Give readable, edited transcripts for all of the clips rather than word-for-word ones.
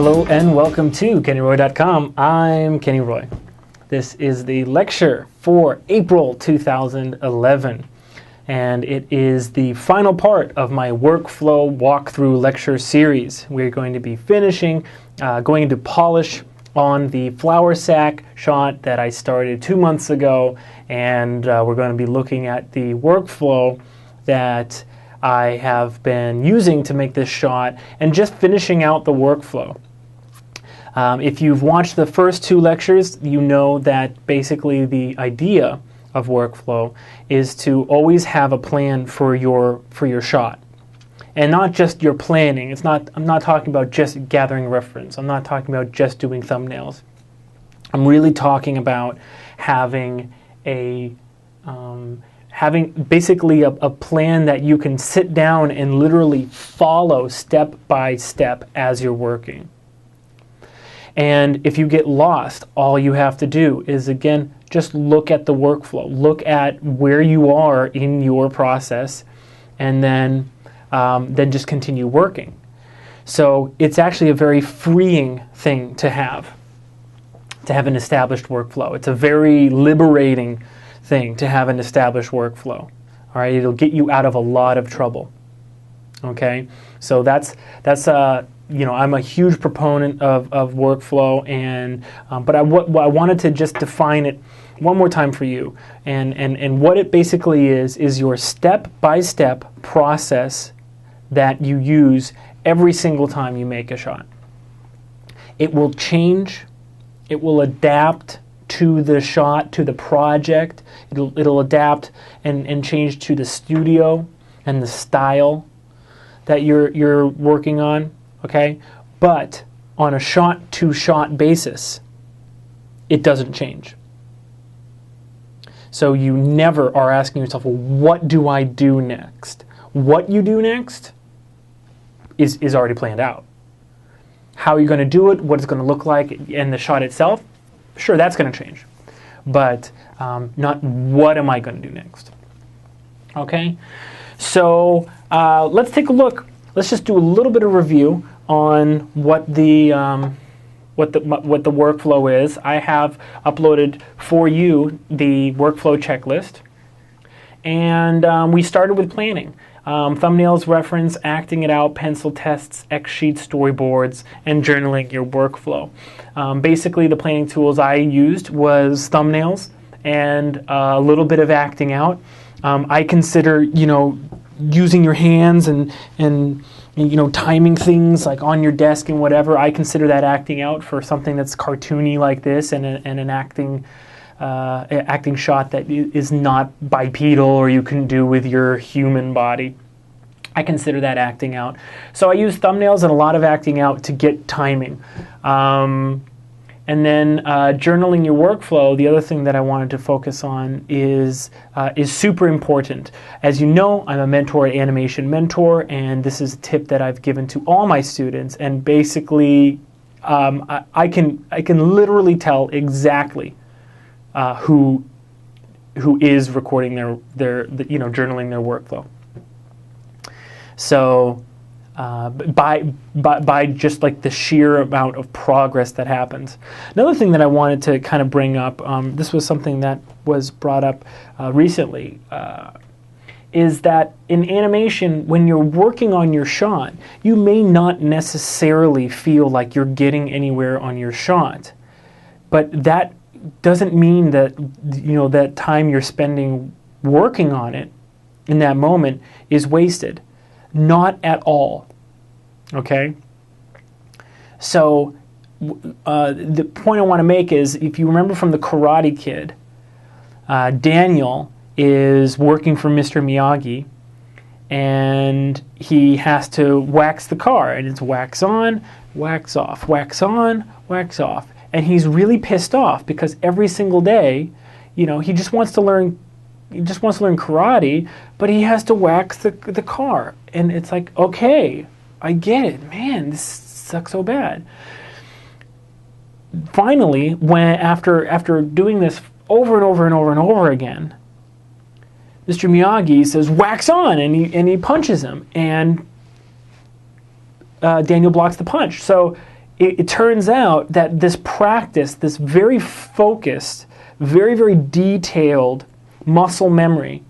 Hello and welcome to KennyRoy.com. I'm Kenny Roy. This is the lecture for April 2011, and it is the final part of my workflow walkthrough lecture series. We're going to be finishing, going to polish on the flour sack shot that I started 2 months ago, and we're going to be looking at the workflow that I have been using to make this shot and just finishing out the workflow. If you've watched the first two lectures, you know that basically the idea of workflow is to always have a plan for your shot. And not just your planning. I'm not talking about just gathering reference. I'm not talking about just doing thumbnails. I'm really talking about having basically a plan that you can sit down and literally follow step by step as you're working. And if you get lost, all you have to do is, again, just look at the workflow. Look at where you are in your process, and then just continue working. So it's actually a very freeing thing to have an established workflow. It's a very liberating thing to have an established workflow. All right, it'll get you out of a lot of trouble. Okay, so that's I'm a huge proponent of workflow, and but I wanted to just define it one more time for you, and what it basically is your step-by-step process that you use every single time you make a shot. It will change, it will adapt to the shot, to the project. It'll adapt and change to the studio and the style that you're working on. Okay, but on a shot-to-shot basis, it doesn't change. So you never are asking yourself, well, what do I do next? What you do next is already planned out. How you're going to do it, what it's going to look like, and the shot itself, sure, that's going to change. But not what am I going to do next. Okay, so let's take a look. Let's just do a little bit of review on what the workflow is. I have uploaded for you the workflow checklist, and we started with planning. Thumbnails, reference, acting it out, pencil tests, X-sheets, storyboards, and journaling your workflow. Basically, the planning tools I used was thumbnails and a little bit of acting out. I consider, using your hands and timing things like on your desk and whatever. I consider that acting out for something that's cartoony like this, and an acting shot that is not bipedal or you can do with your human body. I consider that acting out. So I use thumbnails and a lot of acting out to get timing. And then journaling your workflow, the other thing that I wanted to focus on is super important. As you know, I'm a mentor, animation mentor, and this is a tip that I've given to all my students. And basically, I can literally tell exactly who is recording their journaling their workflow. So by just like the sheer amount of progress that happens. Another thing that I wanted to kind of bring up, this was something that was brought up recently, is that in animation, when you're working on your shot, you may not necessarily feel like you're getting anywhere on your shot, but that doesn't mean that that time you're spending working on it in that moment is wasted. Not at all. Okay? So the point I want to make is, if you remember from the Karate Kid, Daniel is working for Mr. Miyagi, and he has to wax the car, and it's wax on, wax off, wax on, wax off. And he's really pissed off because every single day, he just wants to learn karate, but he has to wax the car. And it's like, okay, I get it. Man, this sucks so bad. Finally, after doing this over and over and over and over again, Mr. Miyagi says, wax on, and he punches him, and Daniel blocks the punch. So it turns out that this practice, this very focused, very, very detailed muscle memory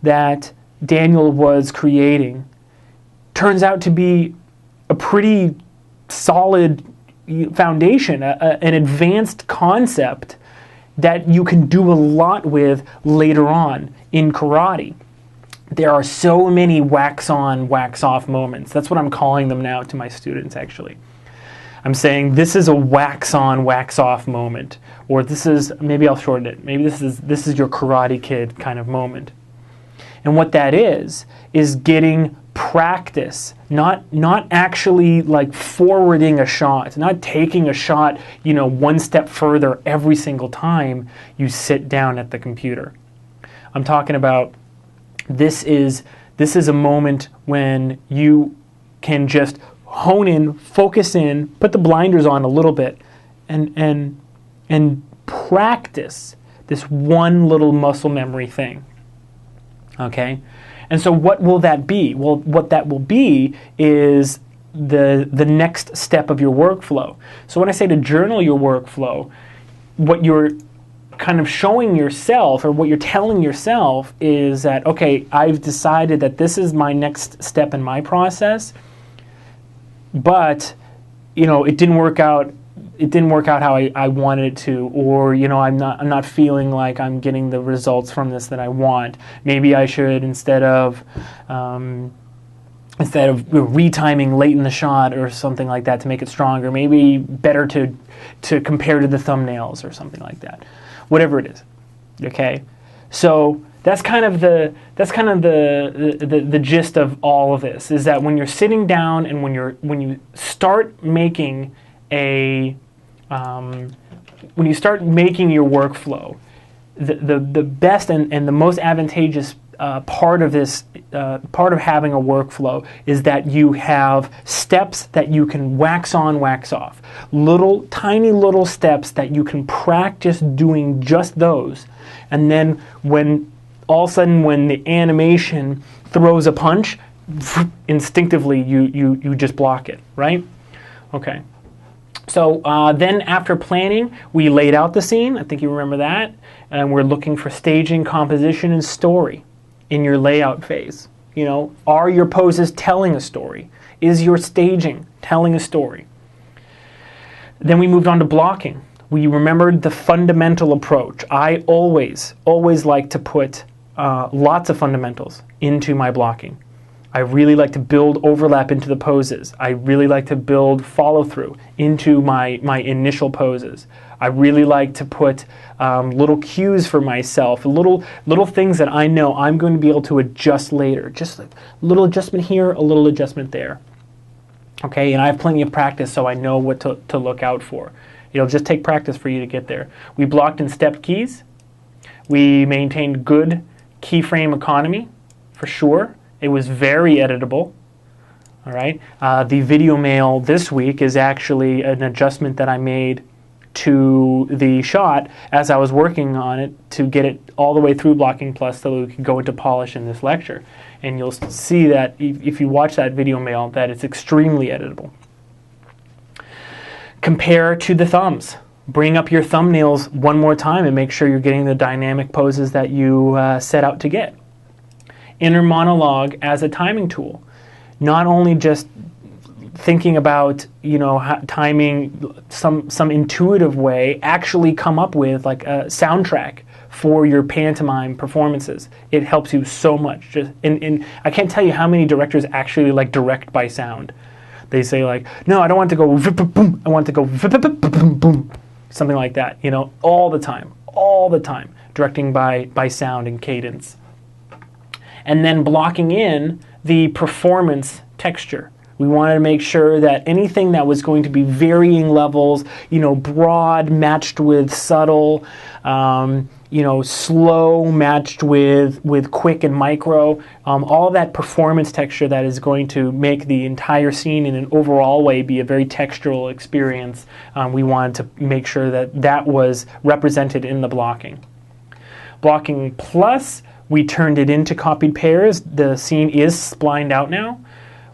that Daniel was creating turns out to be a pretty solid foundation, an advanced concept that you can do a lot with later on in karate. There are so many wax on, wax off moments. That's what I'm calling them now to my students, actually. I'm saying this is a wax on, wax off moment, or this is, maybe I'll shorten it, maybe this is your Karate Kid kind of moment. And what that is getting practice, not actually like forwarding a shot, not taking a shot, one step further every single time you sit down at the computer. I'm talking about this is a moment when you can just hone in, focus in, put the blinders on a little bit, and practice this one little muscle memory thing. Okay? And so what will that be? Well, what that will be is the next step of your workflow. So when I say to journal your workflow, what you're kind of showing yourself, or what you're telling yourself, is that, okay, I've decided that this is my next step in my process, but it didn't work out. It didn't work out how I wanted it to, or I'm not feeling like I'm getting the results from this that I want. Maybe I should, instead of retiming late in the shot or something like that to make it stronger, maybe better to compare to the thumbnails or something like that. Whatever it is. Okay? So that's kind of the gist of all of this, is that when you're sitting down and when you start making when you start making your workflow, the best and the most advantageous part of this, part of having a workflow, is that you have steps that you can wax on, wax off. Tiny little steps that you can practice doing just those. And then when all of a sudden when the animation throws a punch, instinctively you just block it, right? Okay. So then after planning, we laid out the scene. I think you remember that. And we're looking for staging, composition, and story in your layout phase. Are your poses telling a story? Is your staging telling a story? Then we moved on to blocking. We remembered the fundamental approach. I always like to put lots of fundamentals into my blocking. I really like to build overlap into the poses. I really like to build follow-through into my initial poses. I really like to put little cues for myself, little things that I know I'm going to be able to adjust later. Just a little adjustment here, a little adjustment there. Okay, and I have plenty of practice, so I know what to look out for. It'll just take practice for you to get there. We blocked in stepped keys. We maintained good keyframe economy, for sure. It was very editable. All right. The video mail this week is actually an adjustment that I made to the shot as I was working on it to get it all the way through Blocking Plus so that we can go into polish in this lecture. And you'll see that if you watch that video mail, that it's extremely editable. Compare to the thumbs. Bring up your thumbnails one more time and make sure you're getting the dynamic poses that you set out to get. Inner monologue as a timing tool. Not only just thinking about timing some intuitive way, actually come up with like a soundtrack for your pantomime performances. It helps you so much. And I can't tell you how many directors actually like direct by sound. They say like, no, I don't want to go boom. I want to go boom boom, something like that. All the time, directing by sound and cadence. And then blocking in the performance texture. We wanted to make sure that anything that was going to be varying levels, broad matched with subtle, slow matched with quick and micro, all that performance texture that is going to make the entire scene in an overall way be a very textural experience. We wanted to make sure that was represented in the blocking. Blocking plus, we turned it into copied pairs. The scene is splined out now.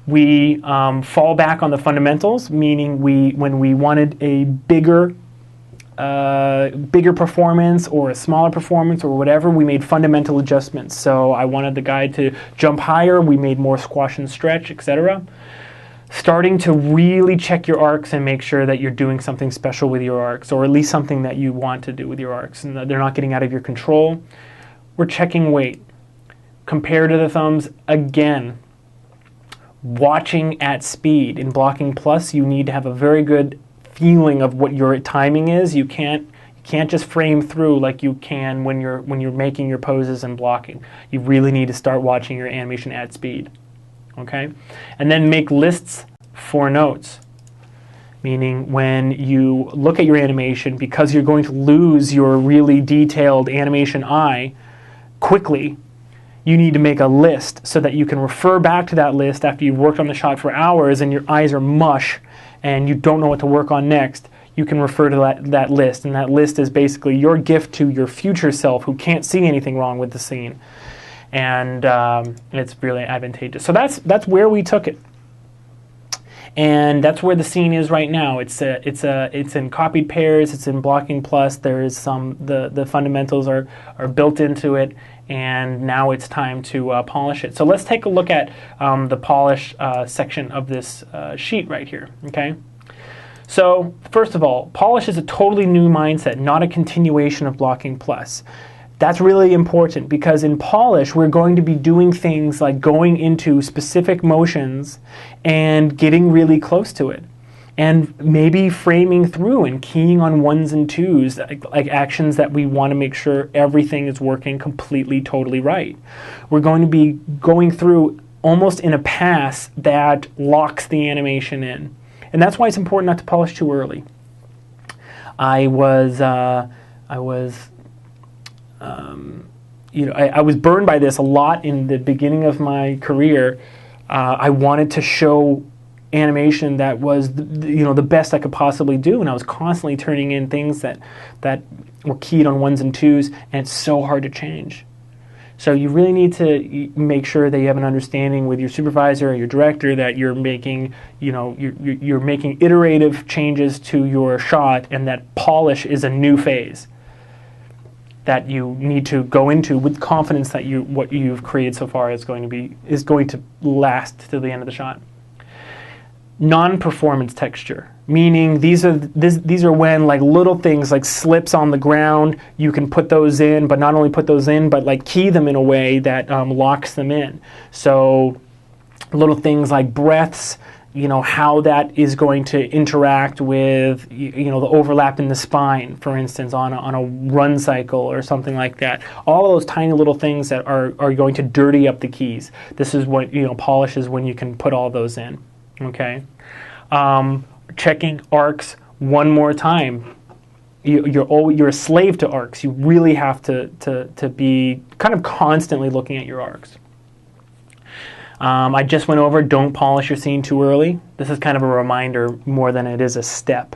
We fall back on the fundamentals, meaning when we wanted a bigger performance or a smaller performance or whatever, we made fundamental adjustments. So I wanted the guy to jump higher, we made more squash and stretch, etc. Starting to really check your arcs and make sure that you're doing something special with your arcs, or at least something that you want to do with your arcs, and that they're not getting out of your control. We're checking weight. Compare to the thumbs again. Watching at speed. In blocking plus, you need to have a very good feeling of what your timing is. You can't just frame through like you can when you're making your poses and blocking. You really need to start watching your animation at speed. Okay? And then make lists for notes. Meaning when you look at your animation, because you're going to lose your really detailed animation eye quickly, you need to make a list so that you can refer back to that list after you've worked on the shot for hours and your eyes are mush and you don't know what to work on next. You can refer to that list, and that list is basically your gift to your future self who can't see anything wrong with the scene. And it's really advantageous. So that's where we took it. And that's where the scene is right now. It's in copied pairs. It's in blocking plus. There is the fundamentals are built into it, and now it's time to polish it. So let's take a look at the polish section of this sheet right here. Okay. So first of all, polish is a totally new mindset, not a continuation of blocking plus. That's really important because in polish, we're going to be doing things like going into specific motions and getting really close to it. And maybe framing through and keying on ones and twos, like actions that we want to make sure everything is working completely, totally right. We're going to be going through almost in a pass that locks the animation in. And that's why it's important not to polish too early. I was burned by this a lot in the beginning of my career. I wanted to show animation that was the best I could possibly do, and I was constantly turning in things that were keyed on ones and twos, and it's so hard to change. So you really need to make sure that you have an understanding with your supervisor or your director that you're making you're making iterative changes to your shot, and that polish is a new phase that you need to go into with confidence that what you've created so far is going to last to the end of the shot. Non-performance texture, meaning these are when like little things like slips on the ground, you can put those in, but not only put those in, but like key them in a way that locks them in. So little things like breaths, how that is going to interact with the overlap in the spine, for instance, on a run cycle or something like that. All those tiny little things that are going to dirty up the keys. This is what polish is, when you can put all those in. Okay, checking arcs one more time. You're a slave to arcs. You really have to be kind of constantly looking at your arcs. I just went over, don't polish your scene too early. This is kind of a reminder more than it is a step.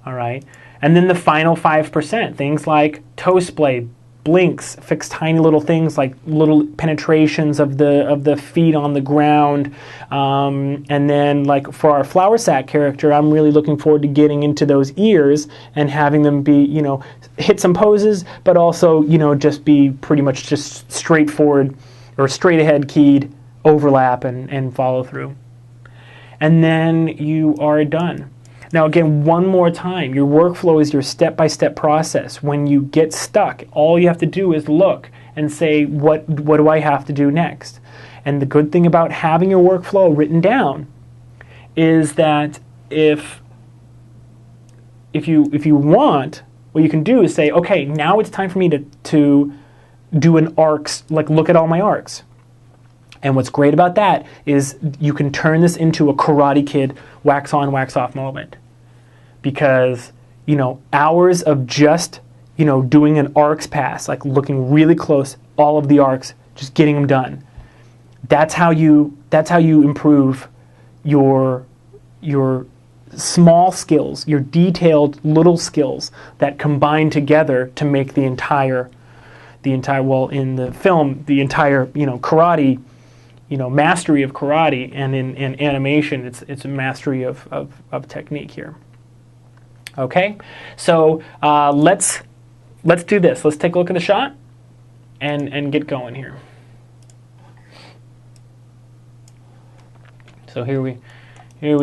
All right, and then the final 5%, things like toe splay, blinks, fix tiny little things like little penetrations of the feet on the ground, and then like for our flour sack character, I'm really looking forward to getting into those ears and having them be hit some poses, but also just be pretty much just straightforward or straight ahead keyed overlap and follow through, and then you are done. Now again, one more time, your workflow is your step-by-step process. When you get stuck, all you have to do is look and say, what do I have to do next? And the good thing about having your workflow written down is that if you want, what you can do is say, okay, now it's time for me to do an arcs, like look at all my arcs. And what's great about that is you can turn this into a Karate Kid wax on, wax off moment. Because, hours of just, doing an arcs pass, like looking really close, all of the arcs, just getting them done. That's how you improve your small skills, your detailed little skills that combine together to make the entire well, in the film, the entire, karate mastery of karate, and in animation, it's a mastery of technique here. Okay, so let's do this. Let's take a look at the shot and get going here. So here we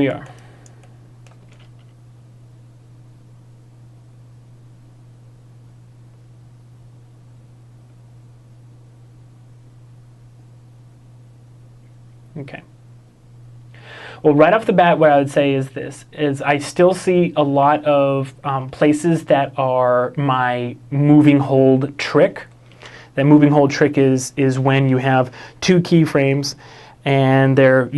are. Okay. Well, right off the bat, what I would say is this, is I still see a lot of places that are my moving hold trick. That moving hold trick is when you have two keyframes and they're,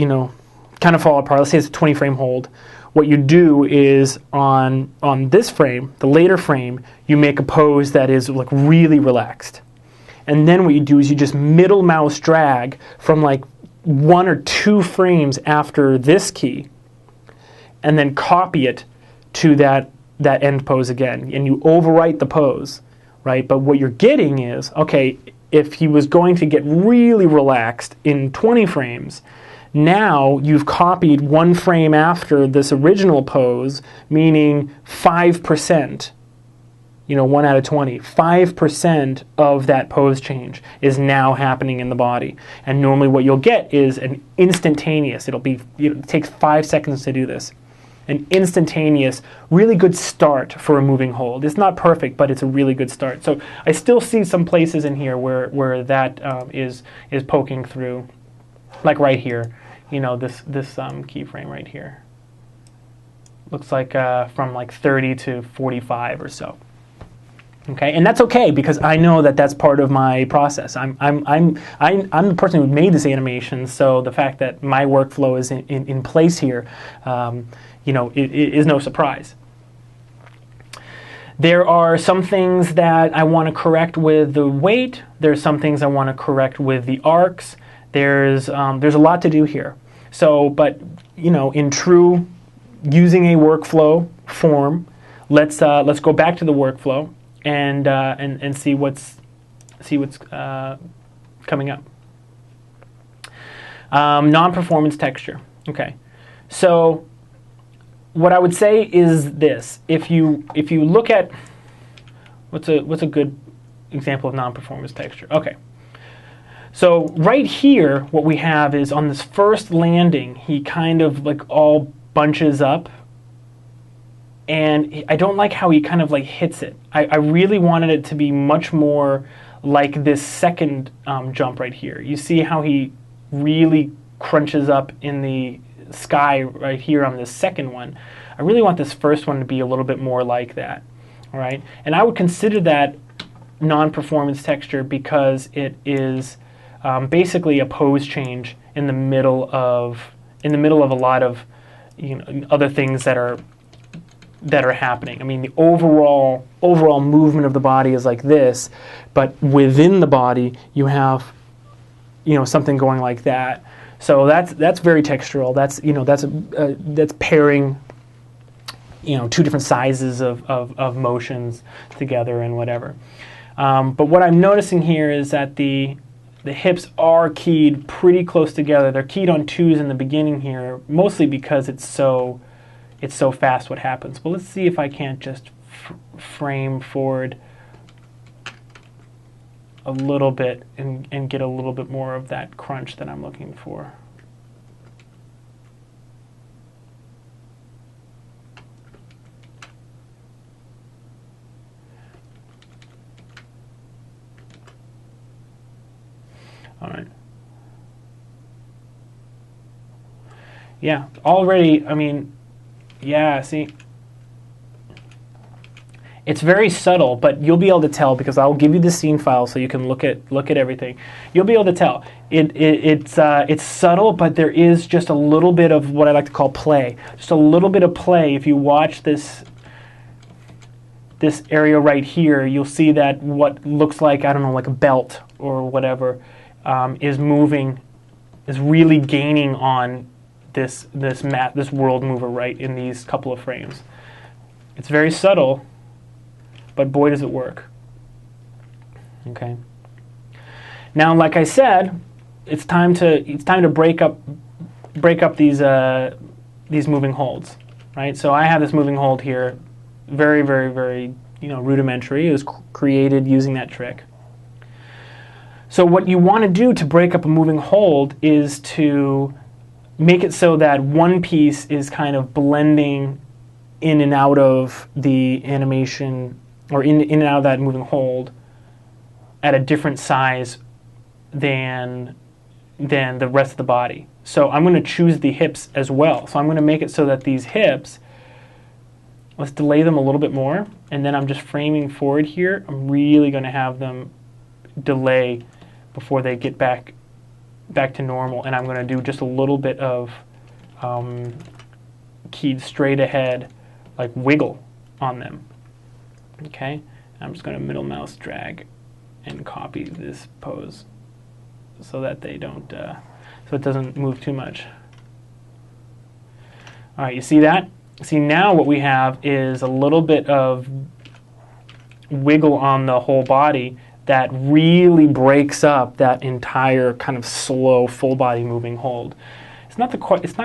kind of fall apart. Let's say it's a 20 frame hold. What you do is on this frame, the later frame, you make a pose that is like really relaxed. And then what you do is you just middle mouse drag from like 1 or 2 frames after this key, and then copy it to that end pose again, and you overwrite the pose, right? But what you're getting is, okay, if he was going to get really relaxed in 20 frames, now you've copied 1 frame after this original pose, meaning 5%. 1 out of 20. 5% of that pose change is now happening in the body. And normally what you'll get is an instantaneous, it takes 5 seconds to do this. An instantaneous, really good start for a moving hold. It's not perfect, but it's a really good start. So I still see some places in here where that is poking through. Like right here, this keyframe right here. Looks like from like 30 to 45 or so. Okay, and that's okay because I know that that's part of my process. I'm the person who made this animation, so the fact that my workflow is in place here, it is no surprise. There are some things that I want to correct with the weight. There's some things I want to correct with the arcs. There's a lot to do here. So, but in true using a workflow form, let's go back to the workflow and see what's coming up. Non-performance texture. Okay, so what I would say is this: if you look at what's a good example of non-performance texture. Okay, so right here, what we have is on this first landing, he kind of like all bunches up. And I don't like how he kind of like hits it. I really wanted it to be much more like this second jump right here. You see how he really crunches up in the sky right here on this second one. I really want this first one to be a little bit more like that. All right, and I would consider that non-performance texture because it is basically a pose change in the middle of a lot of other things that are happening. I mean, the overall movement of the body is like this, but within the body you have something going like that. So that's very textural. That's pairing two different sizes of motions together and whatever. But what I'm noticing here is that the hips are keyed pretty close together. They're keyed on 2s in the beginning here, mostly because it's so fast what happens. But let's see if I can't just frame forward a little bit and get a little bit more of that crunch that I'm looking for. All right. Yeah, already, I mean, yeah, see, it's very subtle, but you'll be able to tell because I'll give you the scene file so you can look at everything. You'll be able to tell. It's subtle, but there is just a little bit of what I like to call play. Just a little bit of play. If you watch this area right here, you'll see that what looks like, I don't know, like a belt or whatever, is moving, is really gaining on this world mover right in these couple of frames. It's very subtle, but boy does it work. Okay. Now, like I said, it's time to break up these moving holds, right? So I have this moving hold here, very, very, very, rudimentary. It was created using that trick. So what you want to do to break up a moving hold is to make it so that one piece is kind of blending in and out of the animation, or in and out of that moving hold at a different size than the rest of the body. So I'm going to choose the hips as well. So I'm going to make it so that these hips, let's delay them a little bit more, and then I'm just framing forward here. I'm really going to have them delay before they get back to normal, and I'm going to do just a little bit of keyed straight ahead, like wiggle on them. Okay, I'm just going to middle mouse drag and copy this pose so that they don't, so it doesn't move too much. All right, you see that? See, now what we have is a little bit of wiggle on the whole body that really breaks up that entire kind of slow full body moving hold. It's not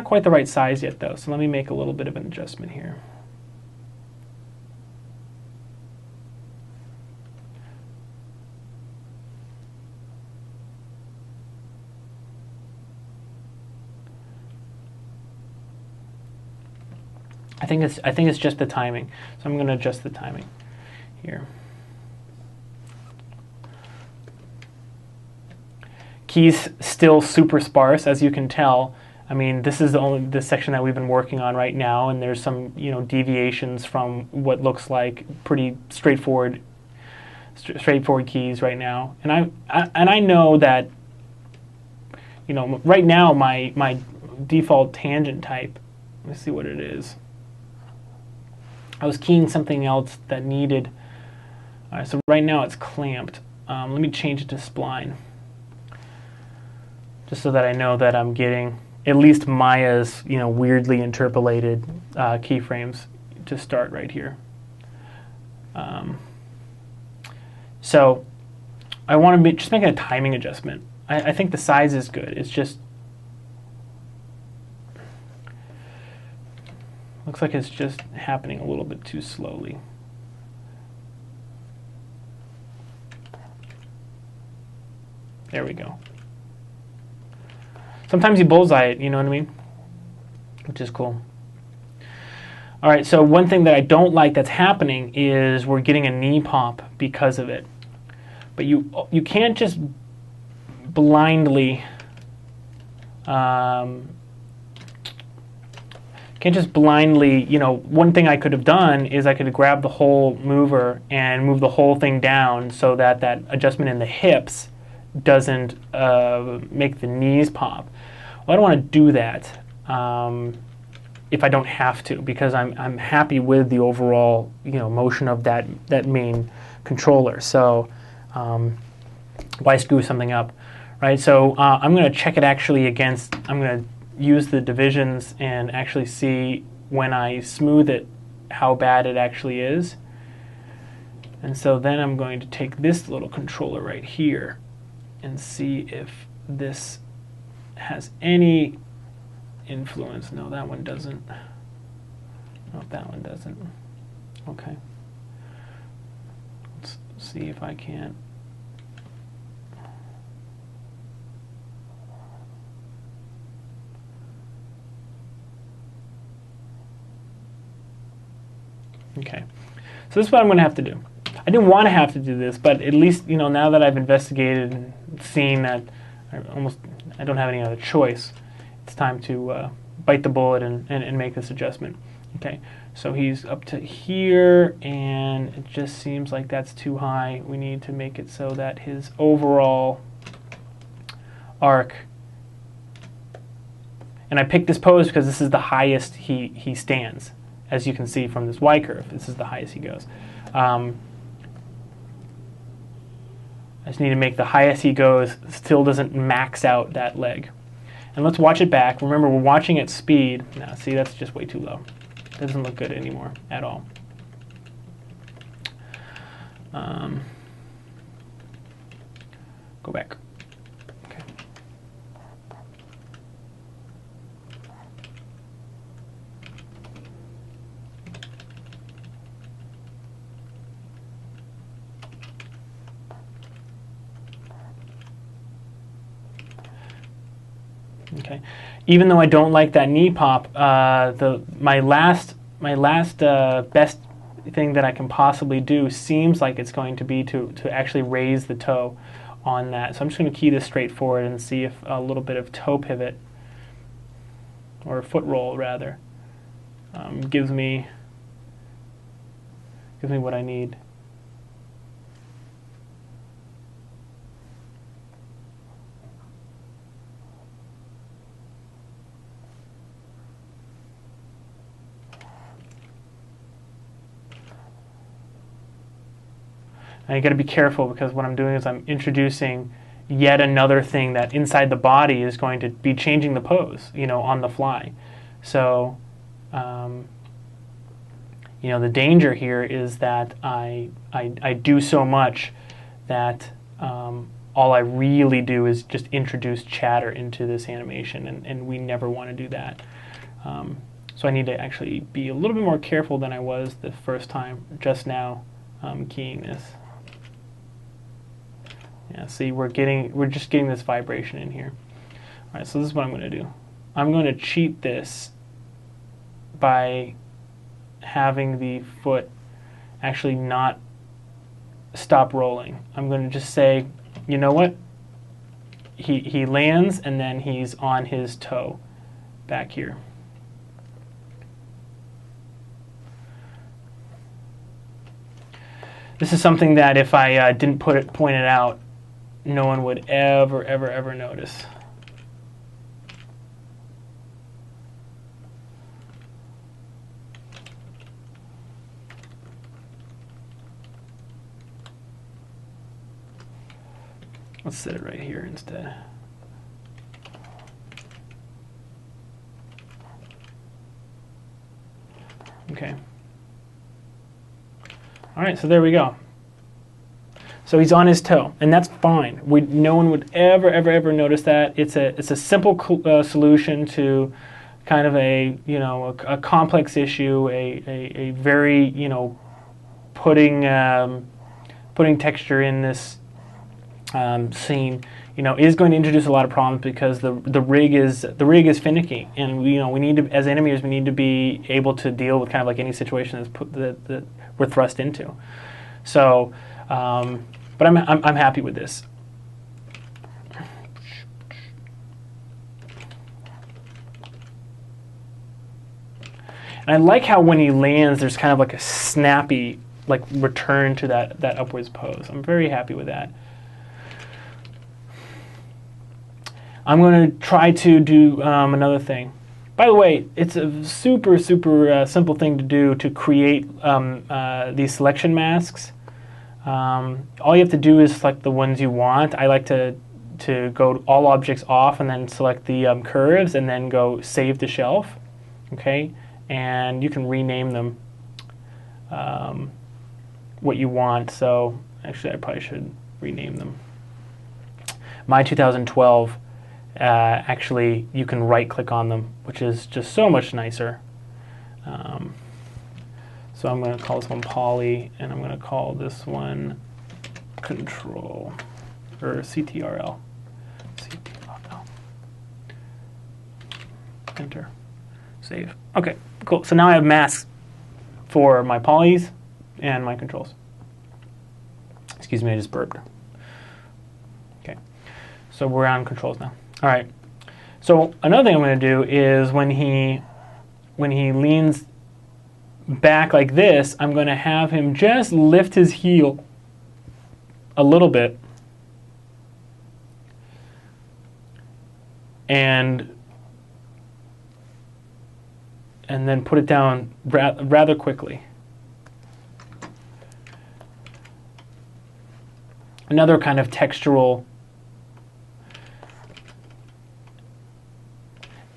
quite the right size yet though, so let me make a little bit of an adjustment here. I think it's just the timing. So I'm going to adjust the timing here. Keys still super sparse, as you can tell. I mean, this is the section that we've been working on right now, and there's some deviations from what looks like pretty straightforward keys right now. And I know that right now my default tangent type. Let me see what it is. I was keying something else that needed. All right, so right now it's clamped. Let me change it to spline, just so that I know that I'm getting at least Maya's weirdly interpolated keyframes to start right here. So I want to just making a timing adjustment. I think the size is good. It's just looks like it's just happening a little bit too slowly. There we go. Sometimes you bullseye it, you know what I mean? Which is cool. All right, so one thing that I don't like that's happening is we're getting a knee pop because of it. But you can't just blindly one thing I could have done is I could have grabbed the whole mover and moved the whole thing down so that that adjustment in the hips doesn't make the knees pop. Well, I don't want to do that if I don't have to, because I'm happy with the overall motion of that main controller. So why screw something up, right? So I'm going to check it actually against. I'm going to use the divisions and actually see when I smooth it how bad it actually is. And so then I'm going to take this little controller right here and see if this has any influence. No, that one doesn't. No, that one doesn't. Okay. Let's see if I can. Okay, so this is what I'm going to have to do. I didn't want to have to do this, but at least now that I've investigated and seen that I don't have any other choice, it's time to bite the bullet and make this adjustment. Okay, so he's up to here, and it just seems like that's too high. We need to make it so that his overall arc, and I picked this pose because this is the highest he stands. As you can see from this Y curve, this is the highest he goes. I just need to make the highest he goes still doesn't max out that leg. And let's watch it back. Remember, we're watching at speed. Now, see, that's just way too low. It doesn't look good anymore at all. Go back. Okay. Okay, even though I don't like that knee pop, my last best thing that I can possibly do seems like it's going to be to actually raise the toe on that. So I'm just going to key this straight forward and see if a little bit of toe pivot, or a foot roll rather, gives me what I need. And you got to be careful, because what I'm doing is I'm introducing yet another thing that inside the body is going to be changing the pose, on the fly. So, the danger here is that I do so much that all I really do is just introduce chatter into this animation, and we never want to do that. So I need to actually be a little bit more careful than I was the first time just now keying this. Yeah, see, we're just getting this vibration in here. All right, so this is what I'm going to do. I'm going to cheat this by having the foot actually not stop rolling. I'm going to just say, you know what? He lands, and then he's on his toe back here. This is something that if I didn't point it out, no one would ever notice. Let's set it right here instead. Okay. All right, so there we go. So he's on his toe, and that's fine. No one would ever notice that. It's a simple solution to kind of a complex issue, a very putting texture in this scene is going to introduce a lot of problems, because the rig is finicky, and we need to, as animators, we need to be able to deal with kind of like any situation that we're thrust into. So. But I'm happy with this. And I like how when he lands, there's kind of like a snappy return to that upwards pose. I'm very happy with that. I'm going to try to do another thing. By the way, it's a super simple thing to do to create these selection masks. All you have to do is select the ones you want. I like to go all objects off and then select the curves and then go save to shelf. Okay, and you can rename them what you want. So actually, I probably should rename them. My 2012. Actually, you can right-click on them, which is just so much nicer. So I'm going to call this one Poly, and I'm going to call this one Control, or CTRL. CTRL. Enter. Save. Okay, cool. So now I have masks for my polys and my controls. Excuse me, I just burped. Okay, so we're on controls now. All right. So another thing I'm going to do is when he leans back like this, I'm going to have him just lift his heel a little bit and then put it down rather quickly. Another kind of textural.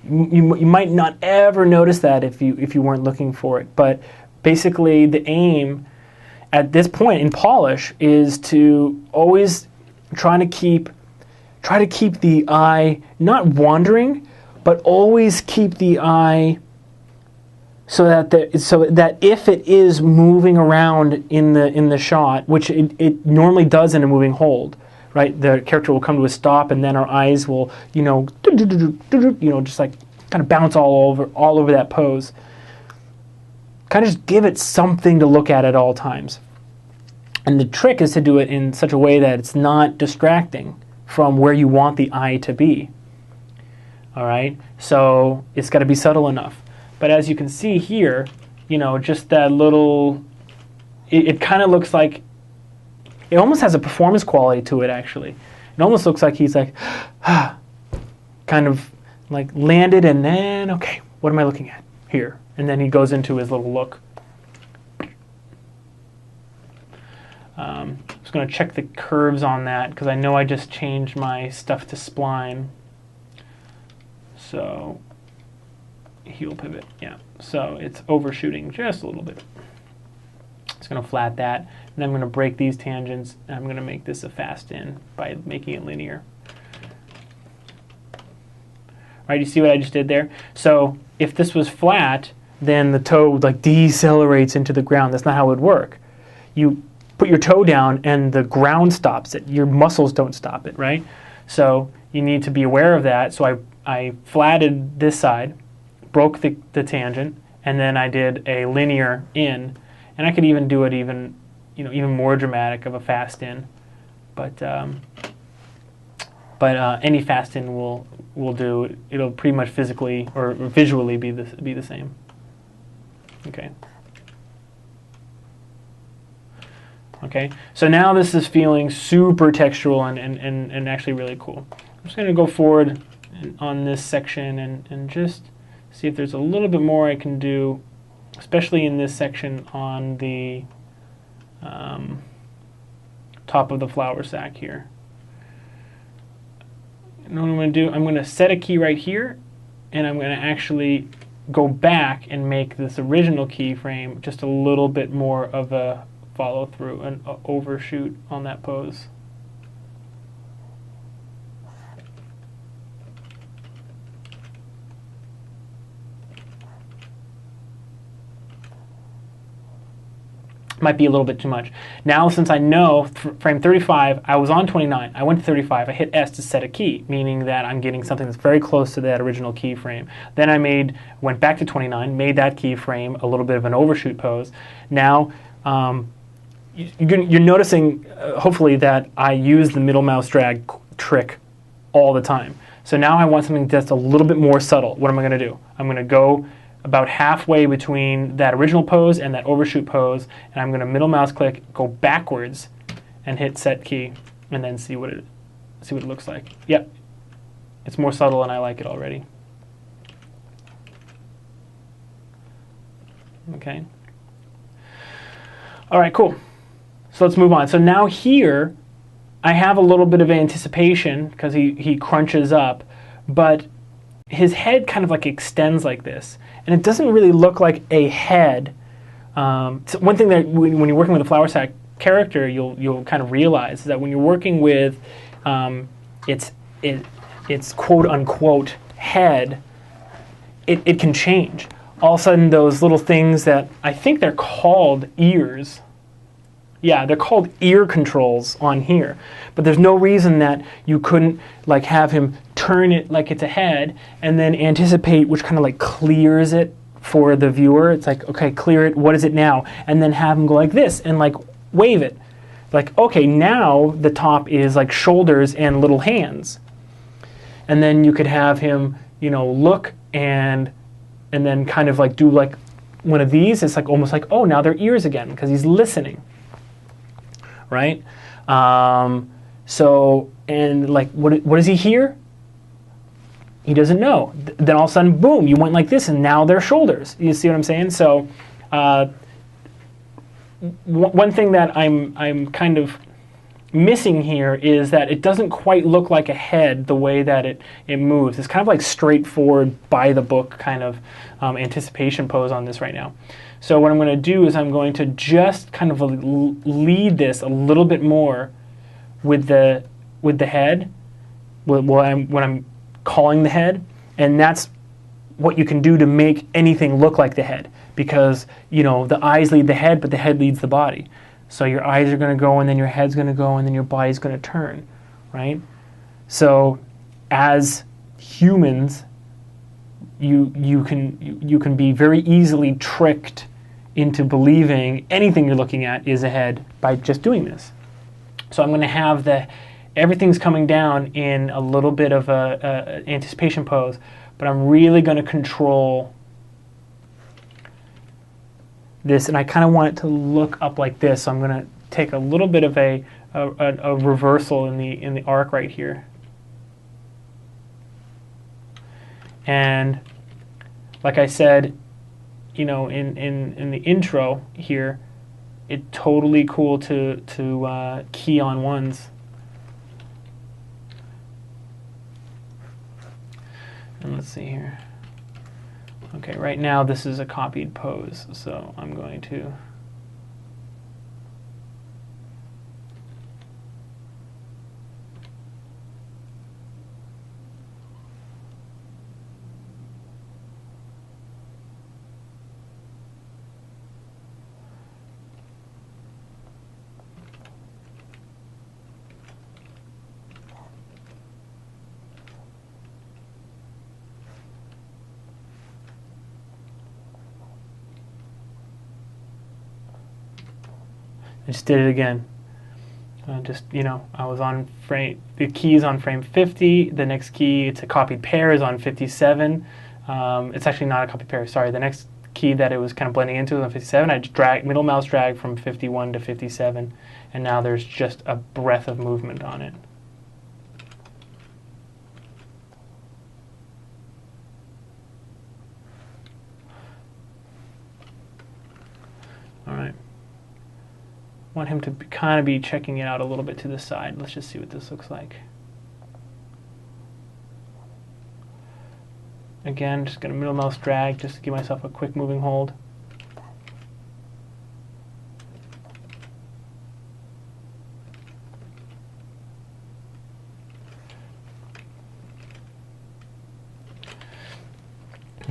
You might not ever notice that if you weren't looking for it, but basically the aim at this point in polish is to always try to keep the eye not wandering, but always keep the eye so that if it is moving around in the shot, which it normally does in a moving hold, right? The character will come to a stop, and then our eyes will, just like kind of bounce all over that pose. Kind of just give it something to look at all times. And the trick is to do it in such a way that it's not distracting from where you want the eye to be. All right, so it's got to be subtle enough. But as you can see here, just that little, it kind of looks like, it almost has a performance quality to it, actually. It almost looks like he's like, kind of like landed, and then, okay, what am I looking at here? And then he goes into his little look. I'm just going to check the curves on that, because I know I just changed my stuff to spline. So, heel pivot, yeah. So it's overshooting just a little bit. Just going to flat that, and then I'm going to break these tangents, and I'm going to make this a fast in by making it linear. All right, you see what I just did there? So if this was flat, then the toe like decelerates into the ground. That's not how it would work. You put your toe down, and the ground stops it. Your muscles don't stop it, right? So you need to be aware of that. So I flatted this side, broke the tangent, and then I did a linear in, and I could even do it even more dramatic of a fast in, but any fast in will do. It'll pretty much physically or visually be the same. Okay. Okay. So now this is feeling super textural and actually really cool. I'm just going to go forward on this section and just see if there's a little bit more I can do, especially in this section on the top of the flower sac here. And what I'm going to do, I'm going to set a key right here, and I'm going to actually go back and make this original keyframe just a little bit more of a follow through, an overshoot on that pose. Might be a little bit too much. Now, since I know frame 35, I was on 29, I went to 35, I hit S to set a key, meaning that I'm getting something that's very close to that original keyframe. Then I went back to 29, made that keyframe a little bit of an overshoot pose. Now, you're noticing, hopefully, that I use the middle mouse drag trick all the time. So now I want something that's a little bit more subtle. What am I going to do? I'm going to go about halfway between that original pose and that overshoot pose, and I'm going to middle mouse click, go backwards, and hit set key, and then see what it looks like. Yep, it's more subtle, and I like it already. Okay. All right, cool. So let's move on. So now here, I have a little bit of anticipation because he crunches up, but his head kind of like extends like this. And it doesn't really look like a head. So one thing that when you're working with a flower sac character, you'll kind of realize is that when you're working with its quote unquote head, it can change. All of a sudden, those little things that I think they're called ears. Yeah, they're called ear controls on here. But there's no reason that you couldn't like have him turn it like it's a head and then anticipate, which kind of like clears it for the viewer. It's like, okay, clear it, what is it now? And then have him go like this and like wave it. Like, okay, now the top is like shoulders and little hands. And then you could have him, look and then kind of like do like one of these. It's like almost like, oh, now they're ears again because he's listening. Right? So, and like, what does he hear? He doesn't know. Then all of a sudden, boom, you went like this, and now they're shoulders. You see what I'm saying? So, one thing that I'm kind of missing here is that it doesn't quite look like a head the way that it moves. It's kind of like straightforward, by the book kind of anticipation pose on this right now. So what I'm going to do is I'm going to just kind of lead this a little bit more with the head, when I'm calling the head, and that's what you can do to make anything look like the head, because the eyes lead the head, but the head leads the body. So your eyes are going to go, and then your head's going to go, and then your body's going to turn. right? So as humans, you can be very easily tricked into believing anything you're looking at is a head by just doing this. So I'm going to have everything's coming down in a little bit of a anticipation pose, but I'm really going to control this, and I kind of want it to look up like this. So I'm going to take a little bit of a reversal in the arc right here, and like I said, you know, in the intro here, it's totally cool to key on ones. And let's see here. Okay, right now this is a copied pose, so I'm going to I just did it again. Just, you know, I was on the key is on frame 50. The next key, it's a copied pair, is on 57. It's actually not a copied pair, sorry. The next key that it was kind of blending into was on 57. I just middle mouse drag from 51 to 57, and now there's just a breath of movement on it. All right. Want him to kind of be checking it out a little bit to the side. Let's just see what this looks like. Again, just going to middle mouse drag just to give myself a quick moving hold.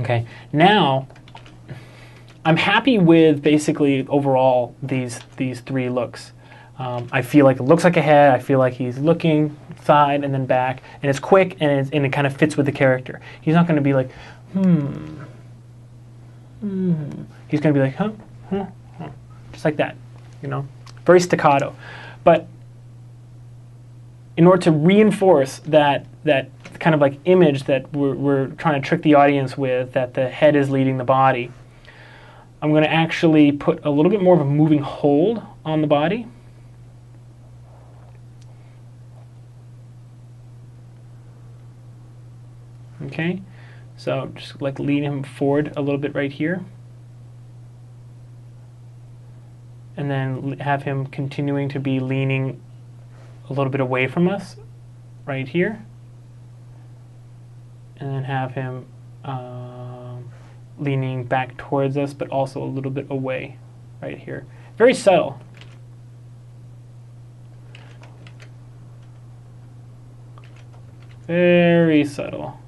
Okay, now I'm happy with basically overall these three looks. I feel like it looks like a head. I feel like he's looking side and then back, and it's quick and it kind of fits with the character. He's not going to be like, He's going to be like, just like that, you know, very staccato. But in order to reinforce that kind of like image that we're trying to trick the audience with, that the head is leading the body, I'm going to actually put a little bit more of a moving hold on the body. Okay, so just like lean him forward a little bit right here. And then have him continuing to be leaning a little bit away from us right here. And then have him leaning back towards us, but also a little bit away right here. Very subtle. Very subtle.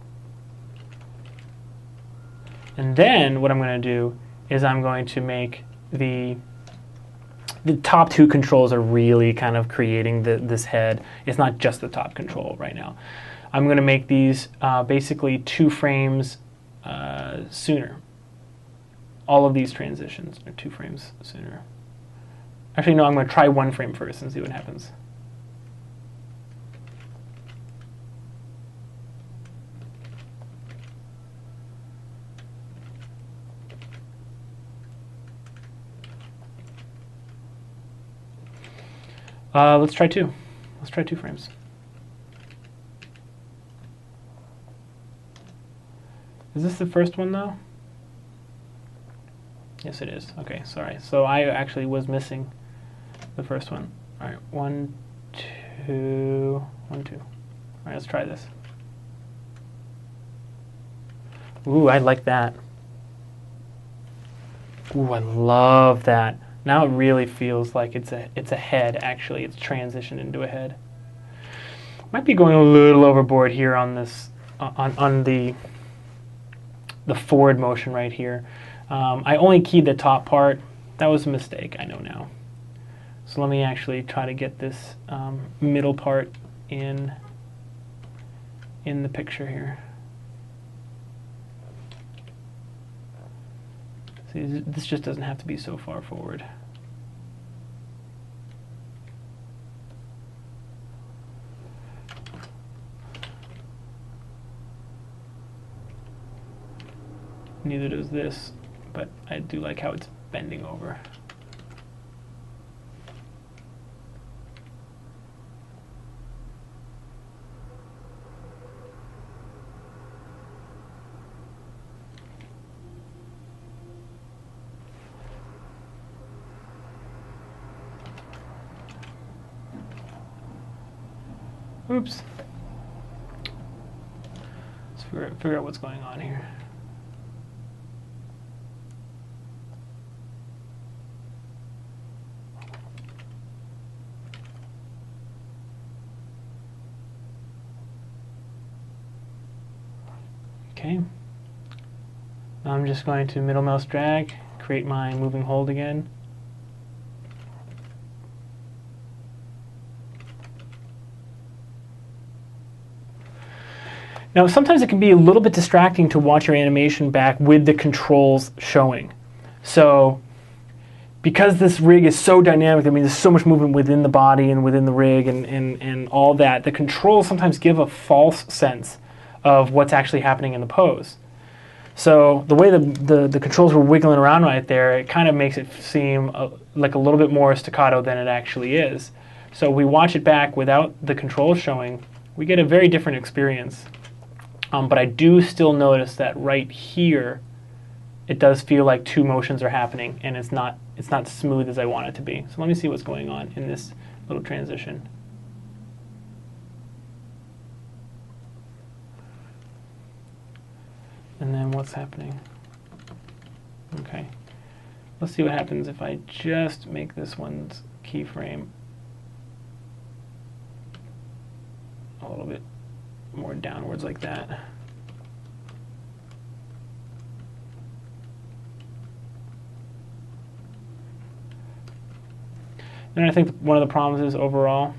And then what I'm going to do is I'm going to make the top two controls are really kind of creating this head. It's not just the top control right now. I'm going to make these basically 2 frames sooner. All of these transitions are 2 frames sooner. Actually, no, I'm going to try 1 frame first and see what happens. Let's try 2. Let's try 2 frames. Is this the first one, though? Yes, it is. Okay, sorry. So I actually was missing the first one. All right, 1, 2, 1, 2. All right, let's try this. Ooh, I like that. Ooh, I love that. Now it really feels like it's a head. Actually, it's transitioned into a head. Might be going a little overboard here on this on the forward motion right here. I only keyed the top part. That was a mistake, I know now. So let me actually try to get this middle part in the picture here. See, this just doesn't have to be so far forward. Neither does this, but I do like how it's bending over. Oops. Let's figure out what's going on here. Okay. Now I'm just going to middle mouse drag, create my moving hold again. Now sometimes it can be a little bit distracting to watch your animation back with the controls showing. So because this rig is so dynamic, I mean there's so much movement within the body and within the rig and all that, the controls sometimes give a false sense of what's actually happening in the pose. So the way the controls were wiggling around right there, it kind of makes it seem like a little bit more staccato than it actually is. So we watch it back without the controls showing, we get a very different experience. But I do still notice that right here, it does feel like two motions are happening, and it's not smooth as I want it to be. So let me see what's going on in this little transition. And then what's happening? Okay. Let's see what happens if I just make this one's keyframe a little bit more downwards like that. And I think one of the problems is overall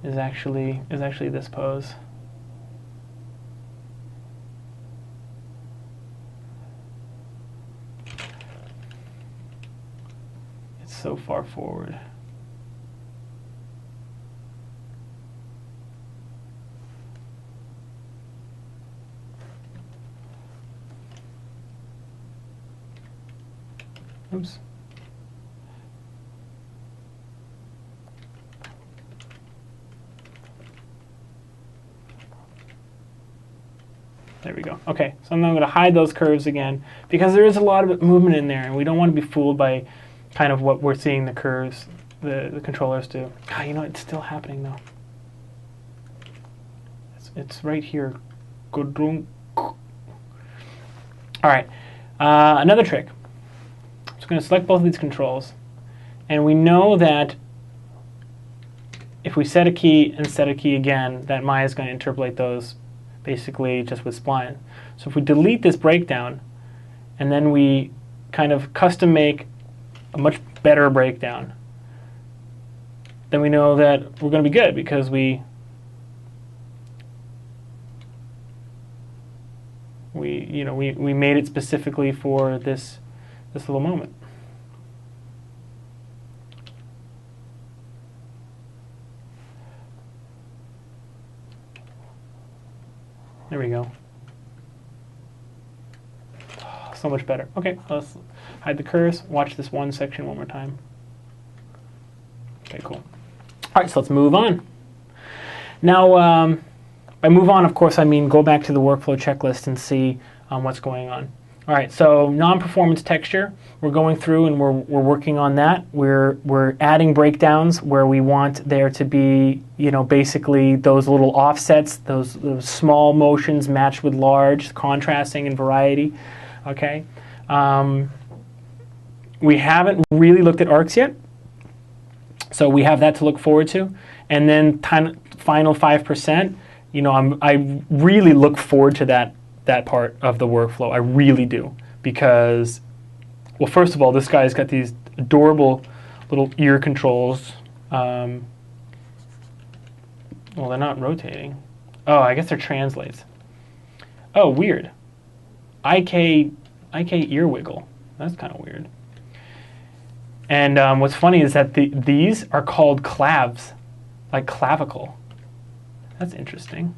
is actually this pose. It's so far forward. Oops. There we go. Okay, so I'm now going to hide those curves again because there is a lot of movement in there, and we don't want to be fooled by kind of what we're seeing the curves, the controllers do. Ah, you know, it's still happening though. It's right here. All right, another trick. I'm just going to select both of these controls, and we know that if we set a key and set a key again, that Maya is going to interpolate those basically just with spline. So if we delete this breakdown, and then we kind of custom make a much better breakdown, then we know that we're going to be good because we made it specifically for this little moment. There we go. Oh, so much better. Okay, let's hide the curves. Watch this one section one more time. Okay, cool. All right, so let's move on. Now, by move on, of course, I mean go back to the workflow checklist and see what's going on. All right, so non-performance texture, we're going through and we're working on that. We're adding breakdowns where we want there to be, basically those little offsets, those small motions matched with large, contrasting and variety. Okay, we haven't really looked at arcs yet, so we have that to look forward to. And then final 5%. I really look forward to that part of the workflow. I really do, because, well, first of all, this guy's got these adorable little ear controls. Well, they're not rotating. Oh, I guess they're translates. Oh, weird. IK ear wiggle. That's kind of weird. And what's funny is that these are called clavs, like clavicle. That's interesting.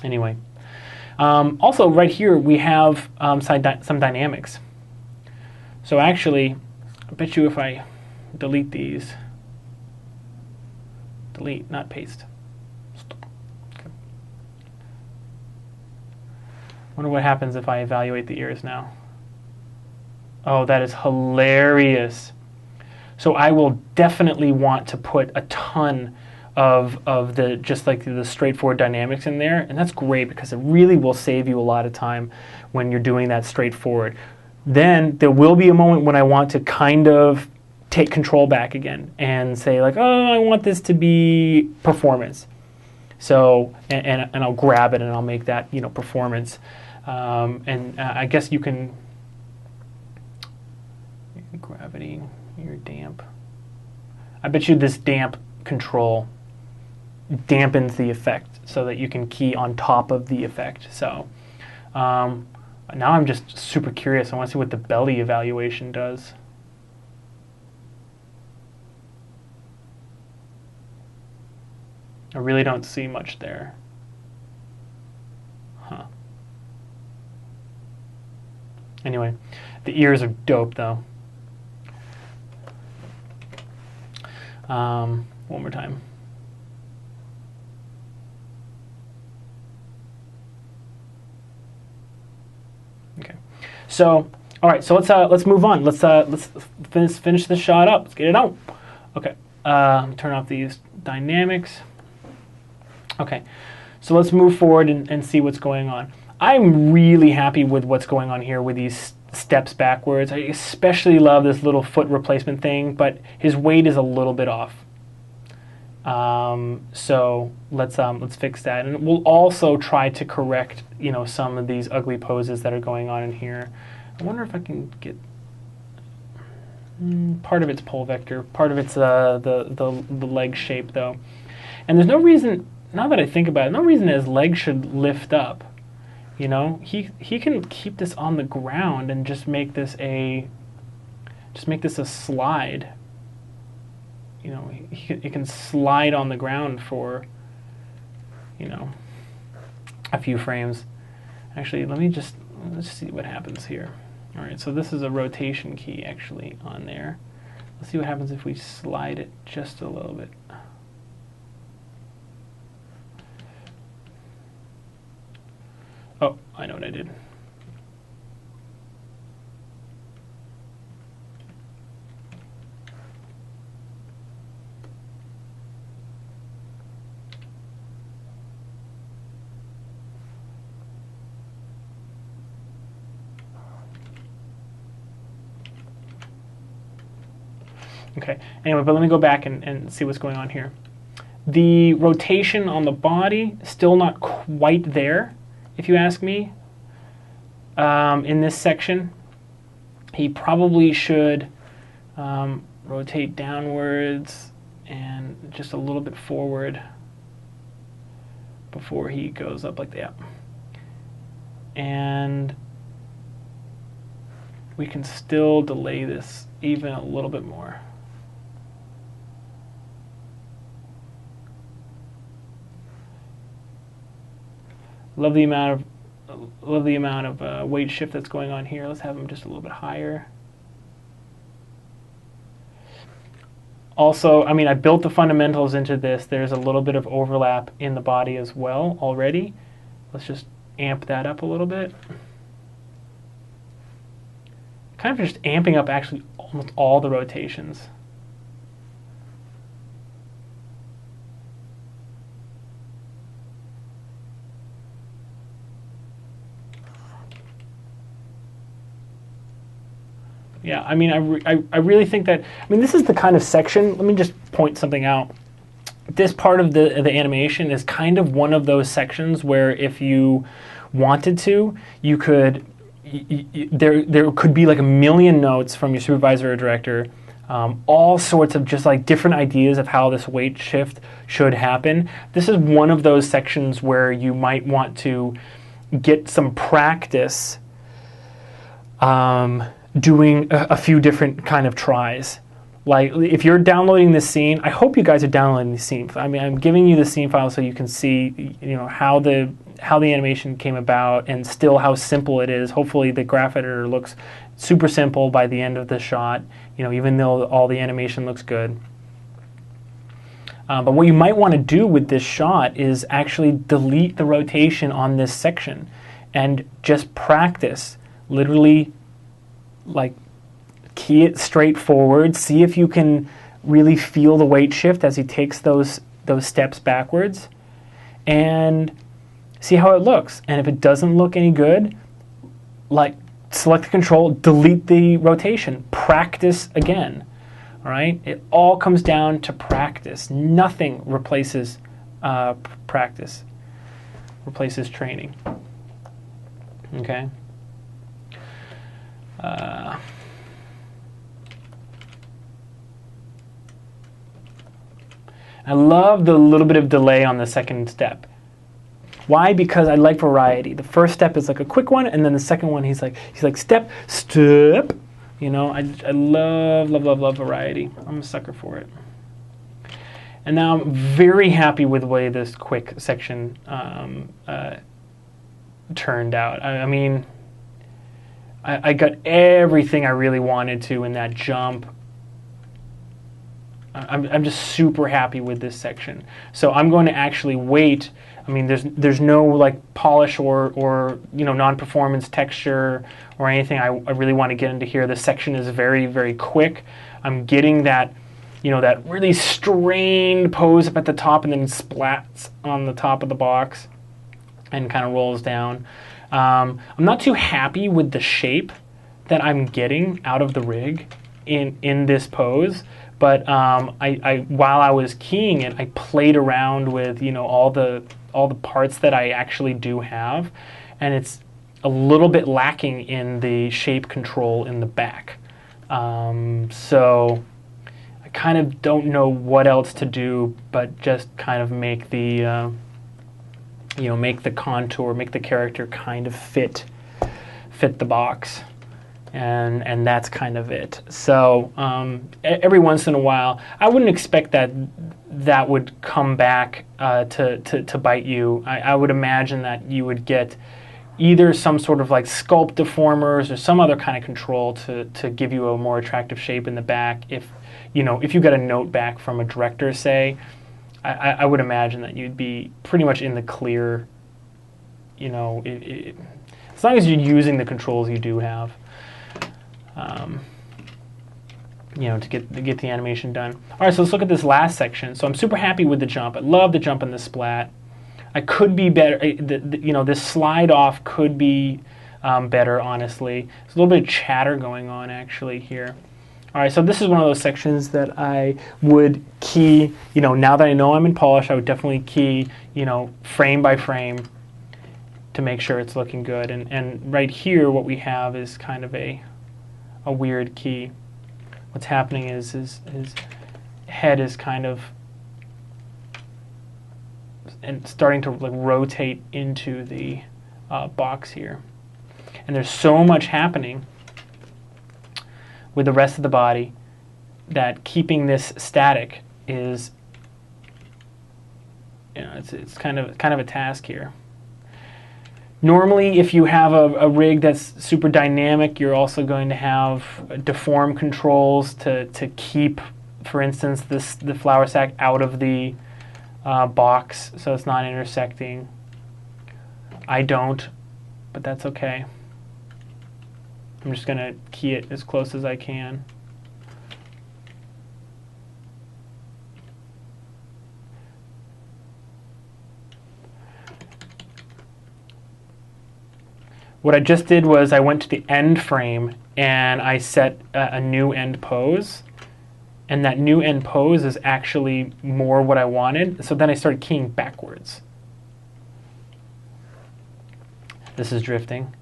Anyway. Also, right here, we have some dynamics. So actually, I bet you if I delete these, delete, not paste. Okay. Wonder what happens if I evaluate the ears now. Oh, that is hilarious. So I will definitely want to put a ton of the just like the straightforward dynamics in there, and that's great because it really will save you a lot of time when you're doing that straightforward. Then there will be a moment when I want to kind of take control back again and say like, oh, I want this to be performance. So and I'll grab it and I'll make that, you know, performance. I guess you can gravity, your damp. I bet you this damp control dampens the effect so that you can key on top of the effect. So now I'm just super curious. I want to see what the belly evaluation does. I really don't see much there. Huh. Anyway, the ears are dope though. One more time. Okay. So, all right. So let's move on. Let's finish this shot up. Let's get it out. Okay. Turn off these dynamics. Okay. So let's move forward and see what's going on. I'm really happy with what's going on here with these steps backwards. I especially love this little foot replacement thing, but his weight is a little bit off. So let's fix that, and we'll also try to correct, you know, some of these ugly poses that are going on in here. I wonder if I can get part of it's pole vector, part of it's the leg shape though, and there's no reason. Now that I think about it, no reason his leg should lift up. You know, he can keep this on the ground and just make this a slide. You know, he can slide on the ground for, you know, a few frames. Actually, let's see what happens here. All right, so this is a rotation key actually on there. Let's see what happens if we slide it just a little bit. Oh, I know what I did. Okay, anyway, but let me go back and see what's going on here. The rotation on the body, still not quite there, if you ask me. In this section, he probably should rotate downwards and just a little bit forward before he goes up like that. And we can still delay this even a little bit more. Love the amount of weight shift that's going on here. Let's have them just a little bit higher. Also, I mean, I built the fundamentals into this. There's a little bit of overlap in the body as well already. Let's just amp that up a little bit. Kind of just amping up actually almost all the rotations. Yeah, I mean, I really think that, I mean, this is the kind of section, let me just point something out. This part of the animation is kind of one of those sections where if you wanted to, you could, there could be like a million notes from your supervisor or director all sorts of just like different ideas of how this weight shift should happen. This is one of those sections where you might want to get some practice doing a few different kind of tries. Like if you're downloading this scene, I hope you guys are downloading the scene. I mean, I'm giving you the scene file so you can see, how the animation came about and still how simple it is. Hopefully the graph editor looks super simple by the end of the shot, even though all the animation looks good. But what you might want to do with this shot is actually delete the rotation on this section and just practice, literally, like, key it straight forward, see if you can really feel the weight shift as he takes those steps backwards, and see how it looks. And if it doesn't look any good, like, select the control, delete the rotation, practice again. All right? It all comes down to practice. Nothing replaces practice, replaces training. Okay? I love the little bit of delay on the second step. Why? Because I like variety. The first step is like a quick one, and then the second one he's like step. I love variety. I'm a sucker for it. And now I'm very happy with the way this quick section turned out. I mean, I got everything I really wanted to in that jump. I'm just super happy with this section. So I'm going to actually wait. I mean, there's no like polish or non-performance texture or anything I really want to get into here. The section is very, very quick. I'm getting that, that really strained pose up at the top and then splats on the top of the box and kind of rolls down. I'm not too happy with the shape that I'm getting out of the rig in this pose. But I while I was keying it, I played around with all the parts that I actually do have, and it's a little bit lacking in the shape control in the back. So I kind of don't know what else to do, but just kind of make the make the contour, make the character kind of fit the box. And that's kind of it. So every once in a while, I wouldn't expect that would come back to bite you. I would imagine that you would get either some sort of like sculpt deformers or some other kind of control to give you a more attractive shape in the back. If you got a note back from a director, say, I would imagine that you'd be pretty much in the clear. As long as you're using the controls you do have. To get the animation done. All right, so let's look at this last section. So I'm super happy with the jump. I love the jump and the splat. I could be better. This slide off could be better, honestly. There's a little bit of chatter going on actually here. All right, so this is one of those sections that I would key. Now that I know I'm in polish, I would definitely key. Frame by frame to make sure it's looking good. And right here, what we have is kind of a weird key. What's happening is his head is kind of starting to like rotate into the box here, and there's so much happening with the rest of the body that keeping this static is it's kind of a task here. Normally, if you have a rig that's super dynamic, you're also going to have deform controls to keep, for instance, the flour sack out of the box so it's not intersecting. I don't, but that's okay. I'm just going to key it as close as I can. What I just did was I went to the end frame and I set a new end pose. And that new end pose is actually more what I wanted. So then I started keying backwards. This is drifting.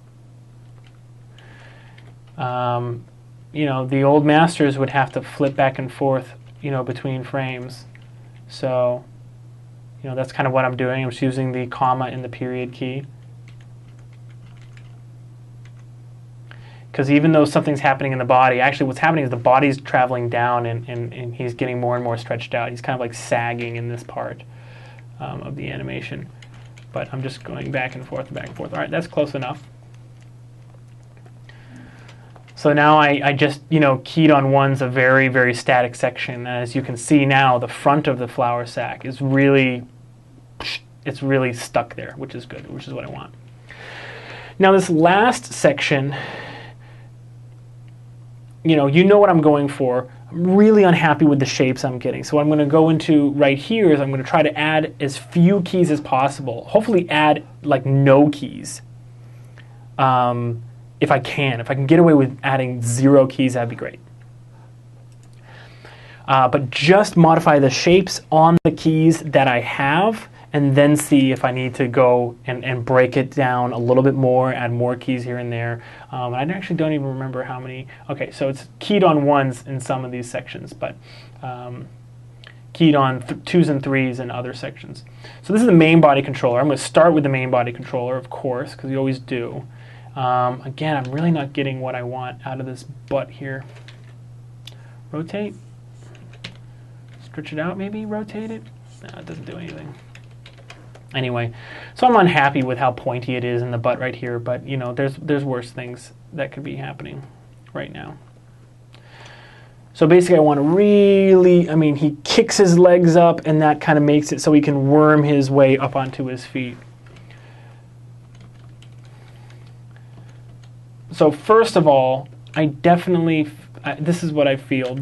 you know, the old masters would have to flip back and forth, you know, between frames. So, you know, that's kind of what I'm doing. I'm just using the comma and the period key. Because even though something's happening in the body, actually what's happening is the body's traveling down and he's getting more and more stretched out. He's kind of like sagging in this part of the animation. But I'm just going back and forth, back and forth. All right, that's close enough. So now I just, you know, keyed on one's a very, very static section. As you can see now, the front of the flour sack is really, it's really stuck there, which is good, which is what I want. Now this last section, you know what I'm going for. I'm really unhappy with the shapes I'm getting. So what I'm going to go into right here is I'm going to try to add as few keys as possible. Hopefully add like no keys. If I can get away with adding 0 keys, that'd be great. But just modify the shapes on the keys that I have, and then see if I need to go and break it down a little bit more, add more keys here and there. I actually don't even remember how many. Okay, so it's keyed on 1s in some of these sections, but keyed on 2s and 3s in other sections. So this is the main body controller. I'm going to start with the main body controller, of course, because you always do. Again, I'm really not getting what I want out of this butt here. Rotate. Stretch it out, maybe? Rotate it? No, it doesn't do anything. Anyway, so I'm unhappy with how pointy it is in the butt right here, but you know, there's worse things that could be happening right now. So basically I want to really, I mean, he kicks his legs up and that kind of makes it so he can worm his way up onto his feet. So first of all, I definitely, this is what I feel,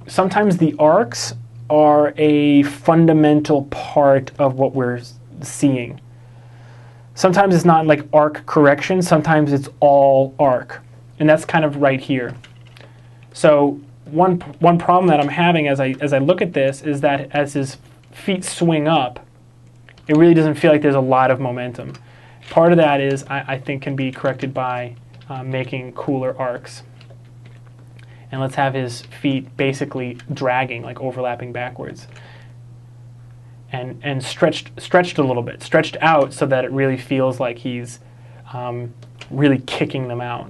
sometimes the arcs are a fundamental part of what we're seeing. Sometimes it's not like arc correction, sometimes it's all arc. And that's kind of right here. So one problem that I'm having as I look at this is that as his feet swing up, it really doesn't feel like there's a lot of momentum. Part of that is, I think, can be corrected by making cooler arcs. And let's have his feet basically dragging, like overlapping backwards. And stretched a little bit, stretched out so that it really feels like he's really kicking them out.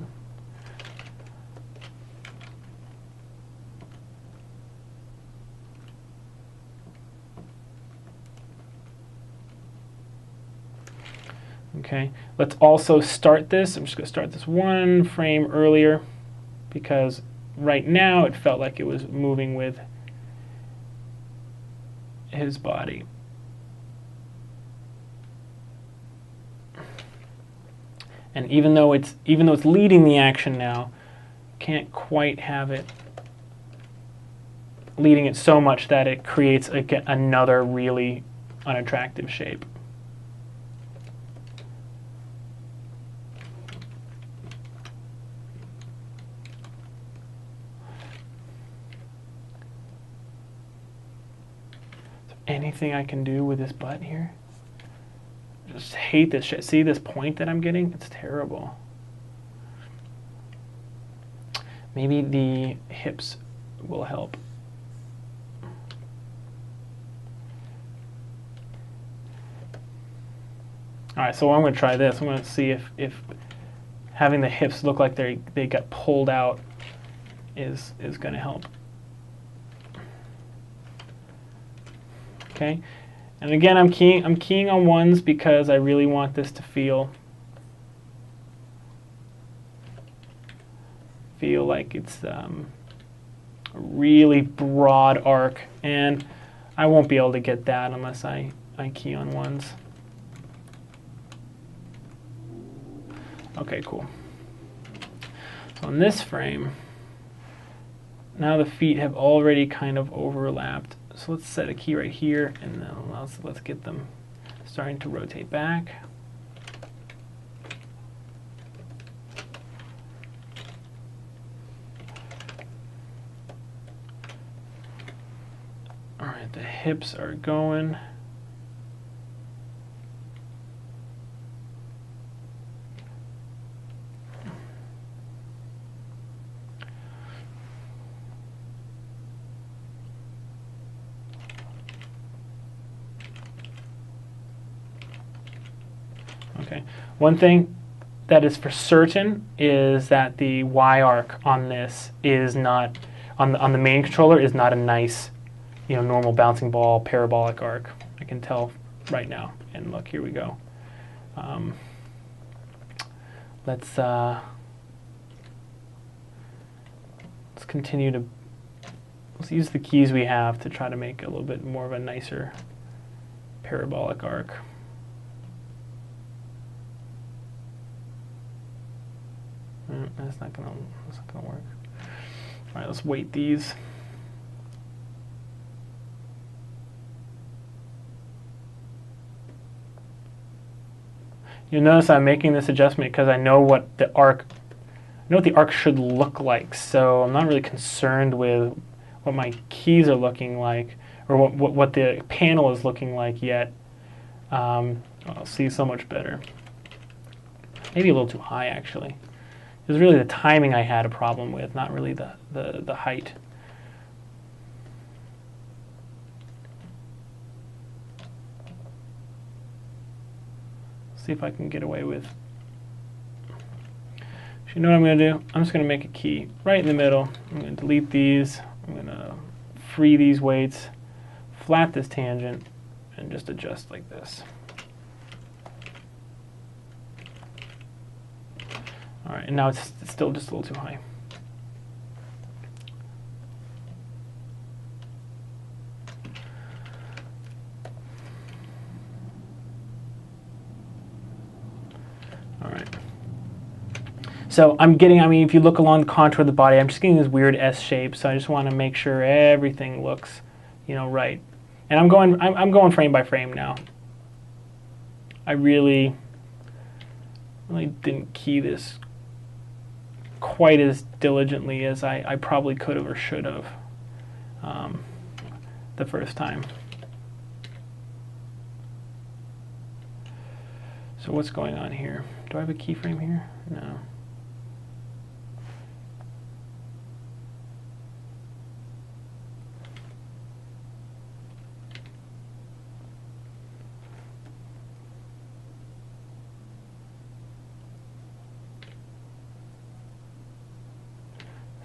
Okay, let's also start this. I'm just going to start this 1 frame earlier because right now it felt like it was moving with his body. And even though it's leading the action now, can't quite have it leading it so much that it creates another really unattractive shape. Anything I can do with this butt here? I just hate this shit. See this point that I'm getting? It's terrible. Maybe the hips will help. Alright, so I'm going to try this. I'm going to see if having the hips look like they got pulled out is going to help. Okay, and again, I'm keying on 1s because I really want this to feel like it's a really broad arc, and I won't be able to get that unless I key on 1s. Okay, cool. So on this frame, now the feet have already kind of overlapped. So let's set a key right here, and then let's get them starting to rotate back. All right, the hips are going. Okay. One thing that is for certain is that the Y arc on this is not, on the main controller, is not a nice, normal bouncing ball parabolic arc. I can tell right now. And look, here we go. Let's continue to, let's use the keys we have to try to make a little bit more of a nicer parabolic arc. That's not gonna work. All right, let's weight these. You'll notice I'm making this adjustment because I know what the arc should look like. So I'm not really concerned with what my keys are looking like or what the panel is looking like yet. I'll see so much better. Maybe a little too high, actually. It was really the timing I had a problem with, not really the height. See if I can get away with. So you know what I'm going to do? I'm just going to make a key right in the middle. I'm going to delete these. I'm going to free these weights, flat this tangent, and just adjust like this. All right, and now it's still just a little too high. All right. So I'm getting, if you look along the contour of the body, I'm just getting this weird S shape. So I just want to make sure everything looks, right. And I'm going frame by frame now. I really didn't key this quite as diligently as I probably could have or should have the first time. So what's going on here? Do I have a keyframe here? No.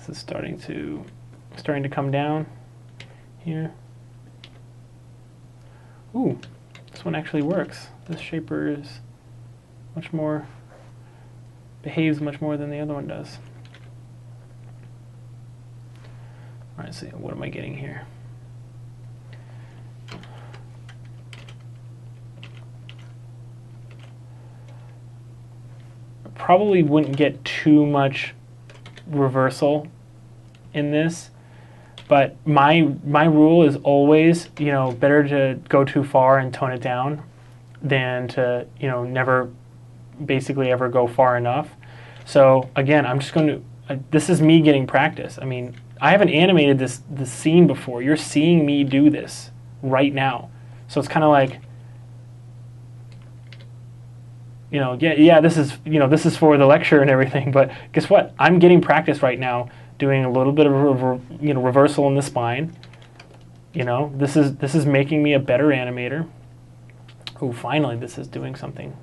This is starting to come down here. Ooh, this one actually works. This shaper is behaves much more than the other one does. All right, so what am I getting here? I probably wouldn't get too much reversal in this, but my rule is always, better to go too far and tone it down than to, never basically ever go far enough. So again, I'm just going to, this is me getting practice. I haven't animated this scene before. You're seeing me do this right now. So it's kind of like, this is for the lecture and everything, but guess what? I'm getting practice right now doing a little bit of reversal in the spine. This is making me a better animator. Oh, finally, this is doing something.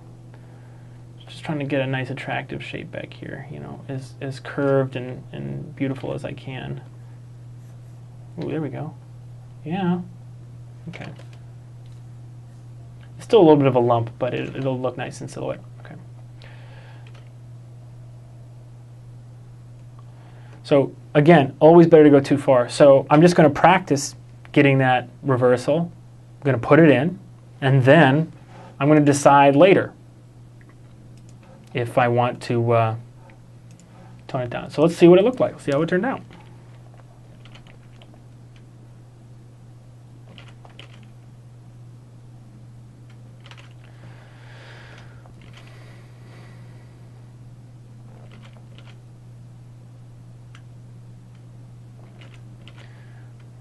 Just trying to get a nice attractive shape back here, as curved and beautiful as I can. Oh, there we go. Yeah. Okay. Still a little bit of a lump, but it'll look nice in silhouette. Okay. So again, always better to go too far. So I'm just going to practice getting that reversal. I'm going to put it in, and then I'm going to decide later if I want to tone it down. So let's see what it looked like. Let's see how it turned out.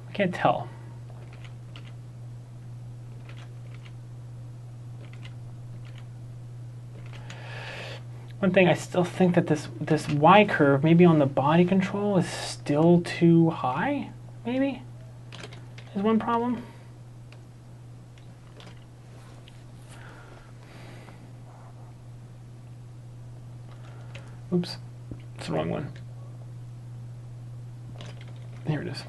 I can't tell. One thing, I still think that this Y curve, maybe on the body control, is still too high, maybe, is one problem. Oops, it's the wrong one. Here it is.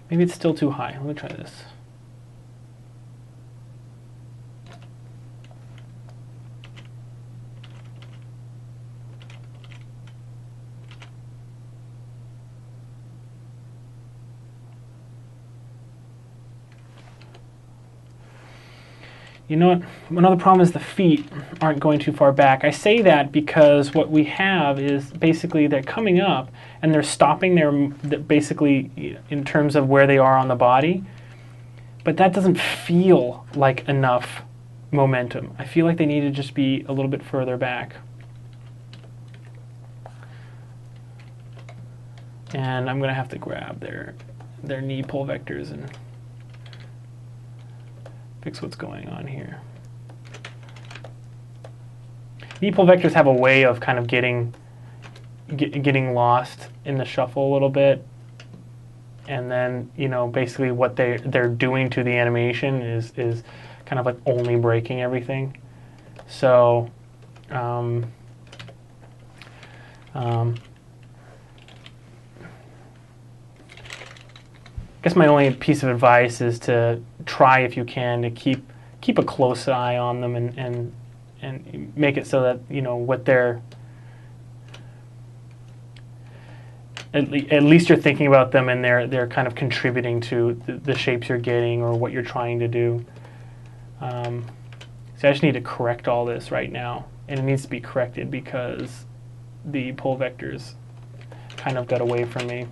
Maybe it's still too high. Let me try this. You know what? Another problem is the feet aren't going too far back. I say that because what we have is basically they're coming up and they're stopping their basically in terms of where they are on the body, but that doesn't feel like enough momentum. I feel like they need to just be a little bit further back. And I'm going to have to grab their knee pull vectors and fix what's going on here. Knee pull vectors have a way of kind of getting lost in the shuffle a little bit, and then basically what they're doing to the animation is kind of like only breaking everything. So I guess my only piece of advice is to try, if you can, to keep a close eye on them and make it so that what they're at least you're thinking about them and they're kind of contributing to the shapes you're getting or what you're trying to do. So I just need to correct all this right now, and it needs to be corrected because the pull vectors kind of got away from me.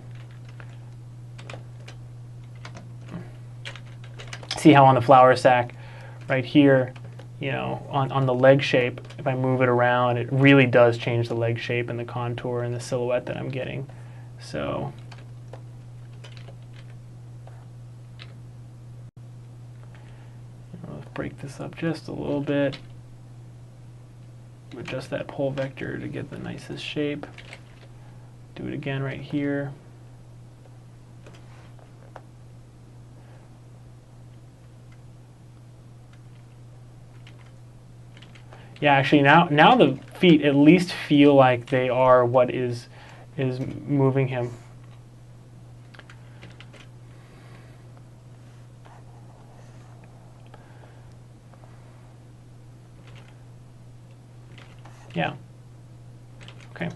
See how on the flower sack right here, on the leg shape, if I move it around, it really does change the leg shape and the contour and the silhouette that I'm getting. So let's break this up just a little bit. Adjust that pull vector to get the nicest shape. Do it again right here. Yeah, actually now the feet at least feel like they are what is moving him. Yeah. Okay.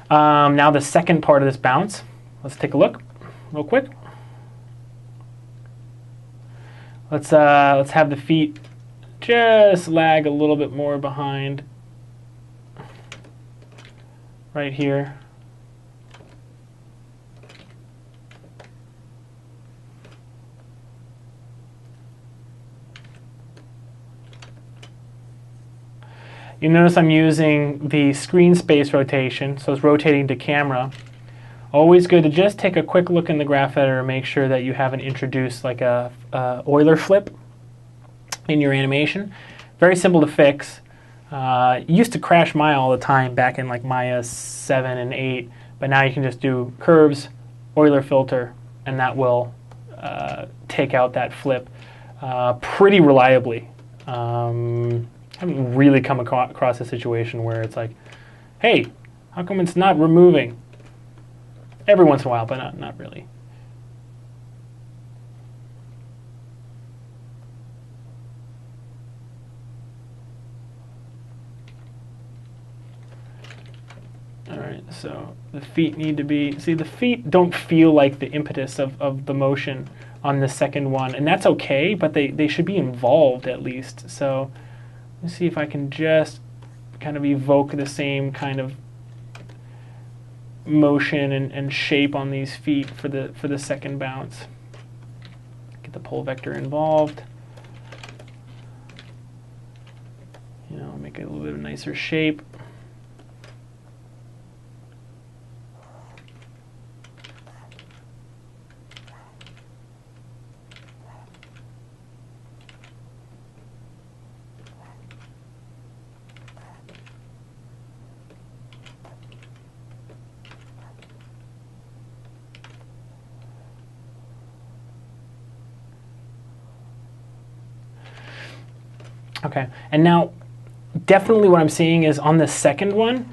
Now the second part of this bounce. Let's take a look real quick. Let's have the feet just lag a little bit more behind right here. You notice I'm using the screen space rotation, so it's rotating to camera. Always good to just take a quick look in the graph editor and make sure that you haven't introduced like a Euler flip in your animation. Very simple to fix. Used to crash Maya all the time back in like Maya 7 and 8, but now you can just do curves, Euler filter, and that will take out that flip pretty reliably. I haven't really come across a situation where it's like, hey, how come it's not removing? Every once in a while, but not really. All right, so the feet need to be, see, the feet don't feel like the impetus of the motion on the second one, and that's okay, but they should be involved at least. So let's see if I can just kind of evoke the same kind of motion and shape on these feet for the second bounce. Get the pull vector involved. Make it a little bit of a nicer shape. Okay, and now definitely what I'm seeing is on the second one,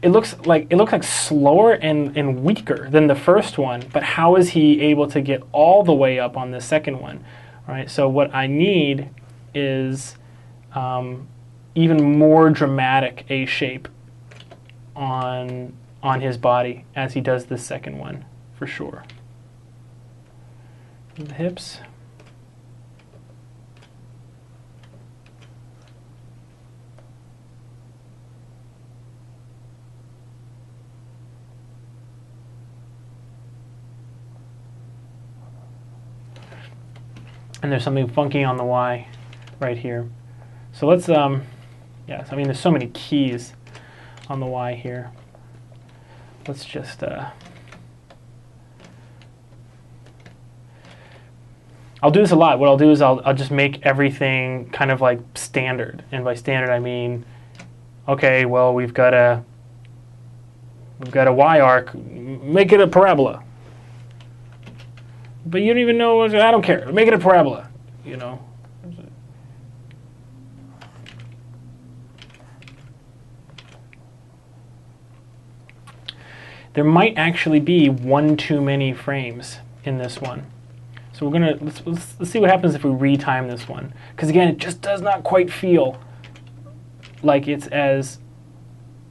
it looks like slower and weaker than the first one, but how is he able to get all the way up on the second one? All right, so what I need is even more dramatic A shape on his body as he does this second one, for sure. The hips. And there's something funky on the Y right here. So let's, yes, I mean, there's so many keys on the Y here. Let's just, I'll do this a lot. What I'll do is I'll just make everything kind of like standard. And by standard, I mean, okay, well, we've got a Y arc, make it a parabola. But you don't even know, I don't care, make it a parabola, you know. There might actually be one too many frames in this one. So we're gonna, let's see what happens if we retime this one. Because again, it just does not quite feel like it's as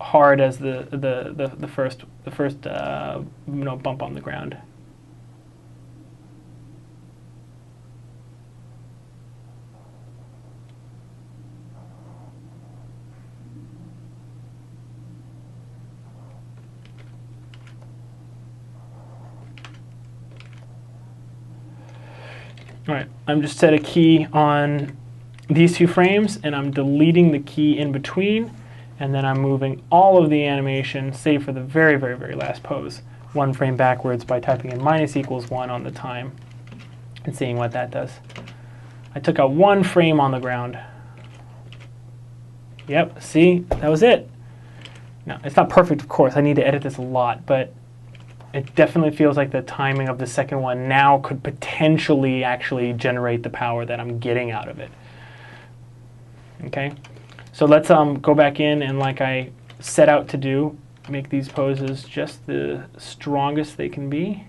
hard as the first bump on the ground. All right, I'm just set a key on these two frames, and I'm deleting the key in between, and then I'm moving all of the animation, save for the very, very, very last pose, one frame backwards by typing in -=1 on the time and seeing what that does. I took out one frame on the ground. Yep, see, that was it. Now, it's not perfect, of course. I need to edit this a lot, but it definitely feels like the timing of the second one now could potentially actually generate the power that I'm getting out of it. Okay, so let's go back in and, like I set out to do, make these poses just the strongest they can be.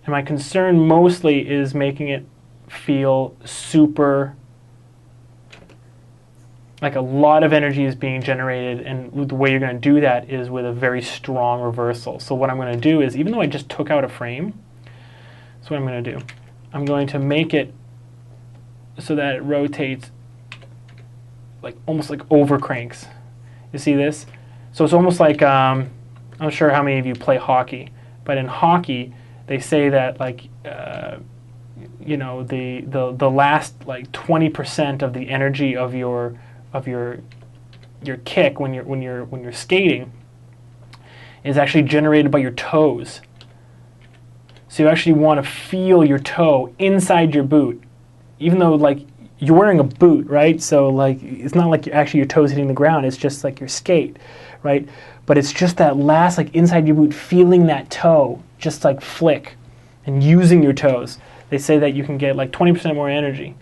And my concern mostly is making it feel super, like a lot of energy is being generated, and the way you're going to do that is with a very strong reversal. So what I'm going to do is, even though I just took out a frame, that's what I'm going to do. I'm going to make it so that it rotates like almost like over cranks. You see this? So it's almost like, I'm not sure how many of you play hockey, but in hockey, they say that like, you know, the last like 20% of the energy of your kick when you're skating is actually generated by your toes. So you actually want to feel your toe inside your boot, even though like you're wearing a boot, right? So like it's not like actually your toes hitting the ground. It's just like your skate, right? But it's just that last like inside your boot, feeling that toe just like flick and using your toes. They say that you can get like 20% more energy.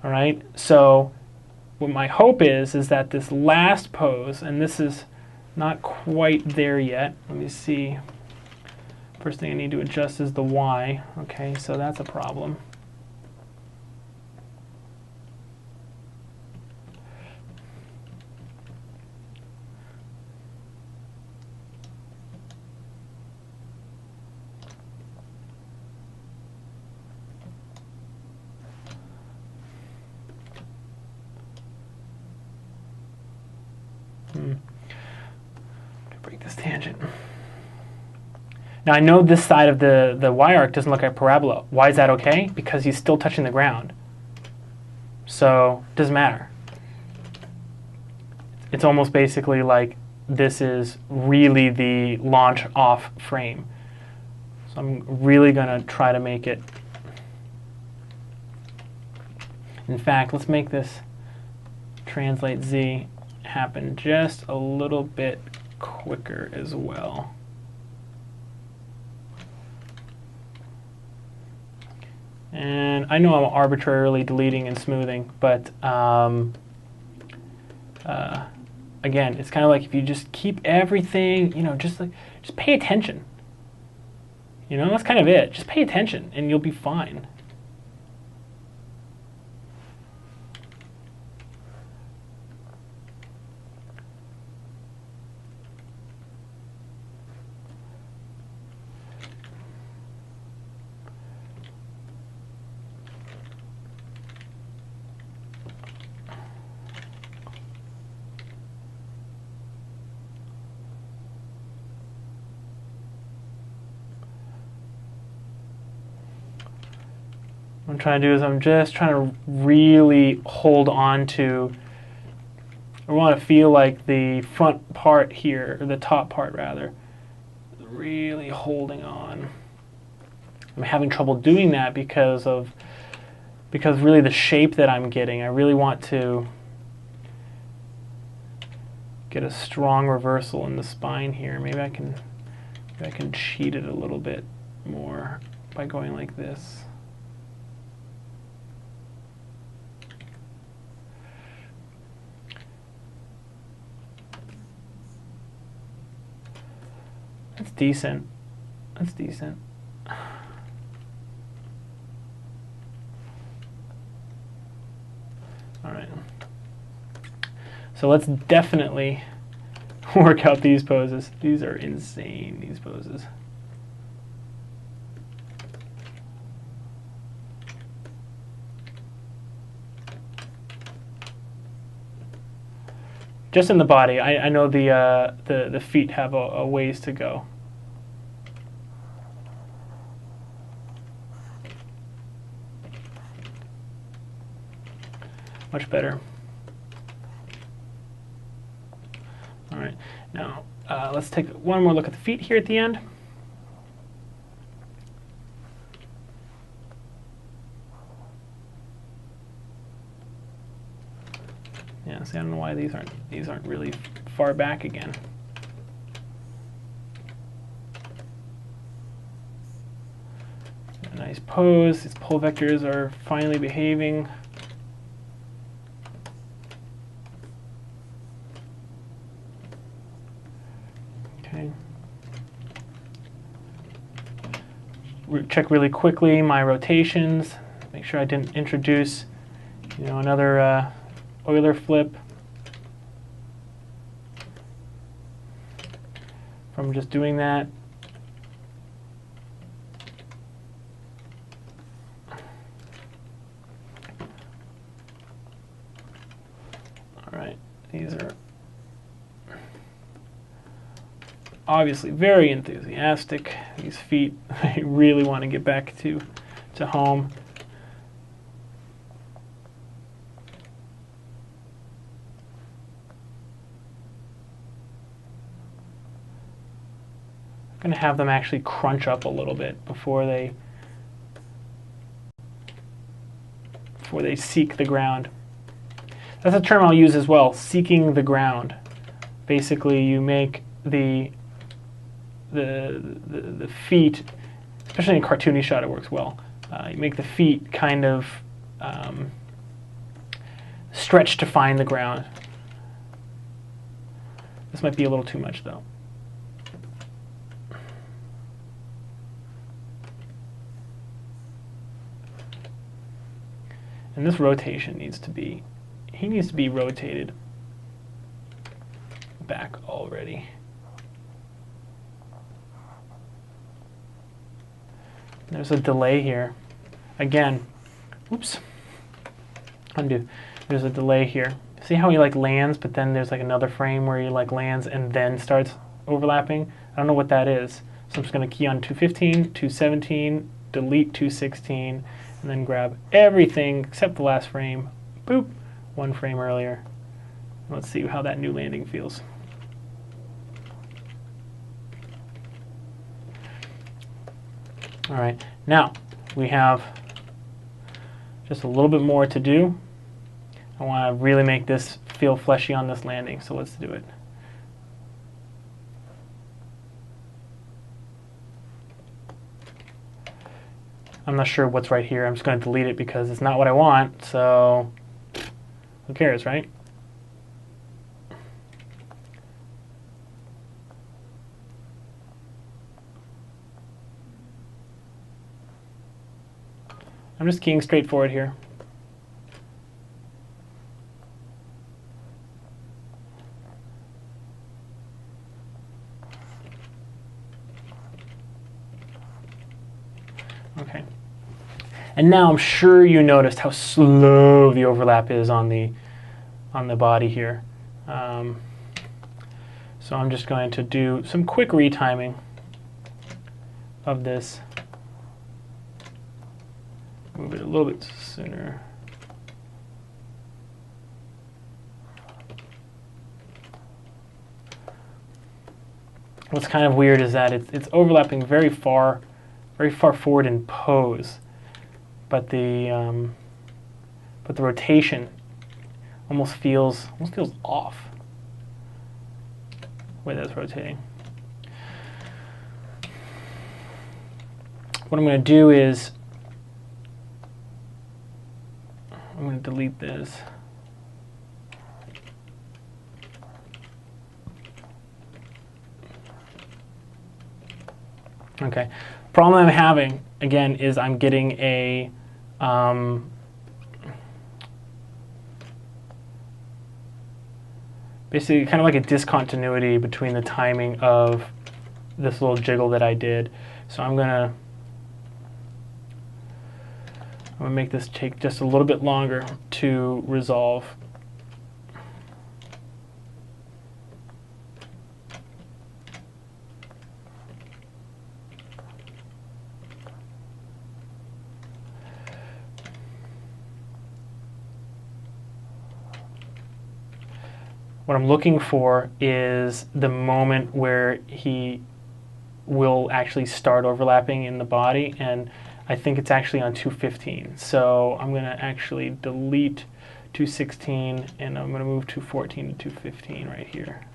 All right, so what my hope is that this last pose, and this is not quite there yet. Let me see. First thing I need to adjust is the Y. Okay, so that's a problem. Break this tangent. Now I know this side of the Y arc doesn't look like a parabola. Why is that okay? Because he's still touching the ground. So it doesn't matter. It's almost basically like this is really the launch off frame. So I'm really going to try to make it. In fact, let's make this translate Z happen just a little bit quicker as well. And I know I'm arbitrarily deleting and smoothing, but again, it's kind of like if you just keep everything, just pay attention. That's kind of it. Just pay attention and you'll be fine. What I'm trying to do is I'm just trying to really hold on to, I want to feel like the front part here, or the top part rather, really holding on. I'm having trouble doing that because really the shape that I'm getting. I really want to get a strong reversal in the spine here. Maybe I can cheat it a little bit more by going like this. That's decent. That's decent. All right. So let's definitely work out these poses. These are insane, these poses. Just in the body. I know the feet have a ways to go. Much better. All right, now let's take one more look at the feet here at the end. Yeah, see, I don't know why these aren't really far back again. A nice pose. These pole vectors are finally behaving. Okay. Check really quickly my rotations. Make sure I didn't introduce, another Euler flip from just doing that. All right, these are obviously very enthusiastic. These feet, I really want to get back to home. I'm going to have them actually crunch up a little bit before they seek the ground. That's a term I'll use as well, seeking the ground. Basically, you make the feet, especially in a cartoony shot, it works well. You make the feet kind of stretch to find the ground. This might be a little too much, though. And this rotation needs to be, he needs to be rotated back already. There's a delay here. Again, oops, undo. There's a delay here. See how he lands, but then there's another frame where he lands and then starts overlapping? I don't know what that is. So I'm just going to key on 215, 217, delete 216, and then grab everything except the last frame. Boop, one frame earlier. Let's see how that new landing feels. All right, now we have just a little bit more to do. I want to really make this feel fleshy on this landing, so let's do it. I'm not sure what's right here. I'm just going to delete it because it's not what I want, so who cares, right? I'm just keying straight forward here. Okay. And now I'm sure you noticed how slow the overlap is on the body here. So I'm just going to do some quick retiming of this. Move it a little bit sooner. What's kind of weird is that it's overlapping very far forward in pose, but the rotation almost feels off the way that's rotating. What I'm going to do is I'm going to delete this. Okay. Problem I'm having, again, is I'm getting a basically kind of like a discontinuity between the timing of this little jiggle that I did. So I'm gonna make this take just a little bit longer to resolve. What I'm looking for is the moment where he will actually start overlapping in the body, and I think it's actually on 215. So I'm going to actually delete 216, and I'm going to move 214 to 215 right here.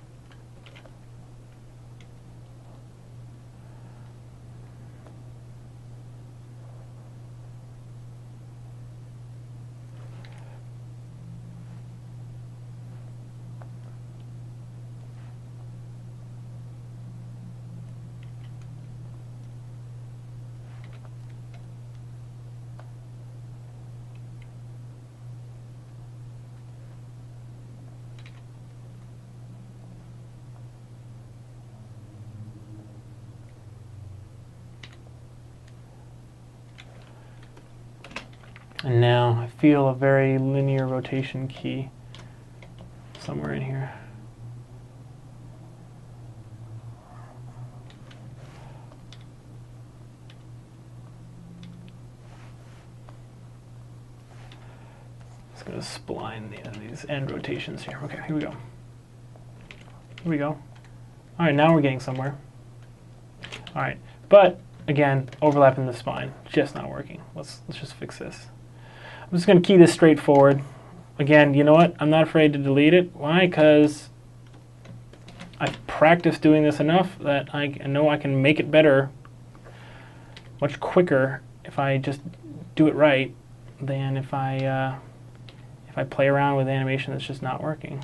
And now I feel a very linear rotation key somewhere in here. It's going to spline these end rotations here. Okay, here we go. Here we go. All right, now we're getting somewhere. All right, but again, overlapping the spine, just not working. Let's just fix this. I'm just going to key this straight forward. Again, you know what? I'm not afraid to delete it. Why? Because I've practiced doing this enough that I know I can make it better much quicker if I just do it right than if I play around with animation that's just not working.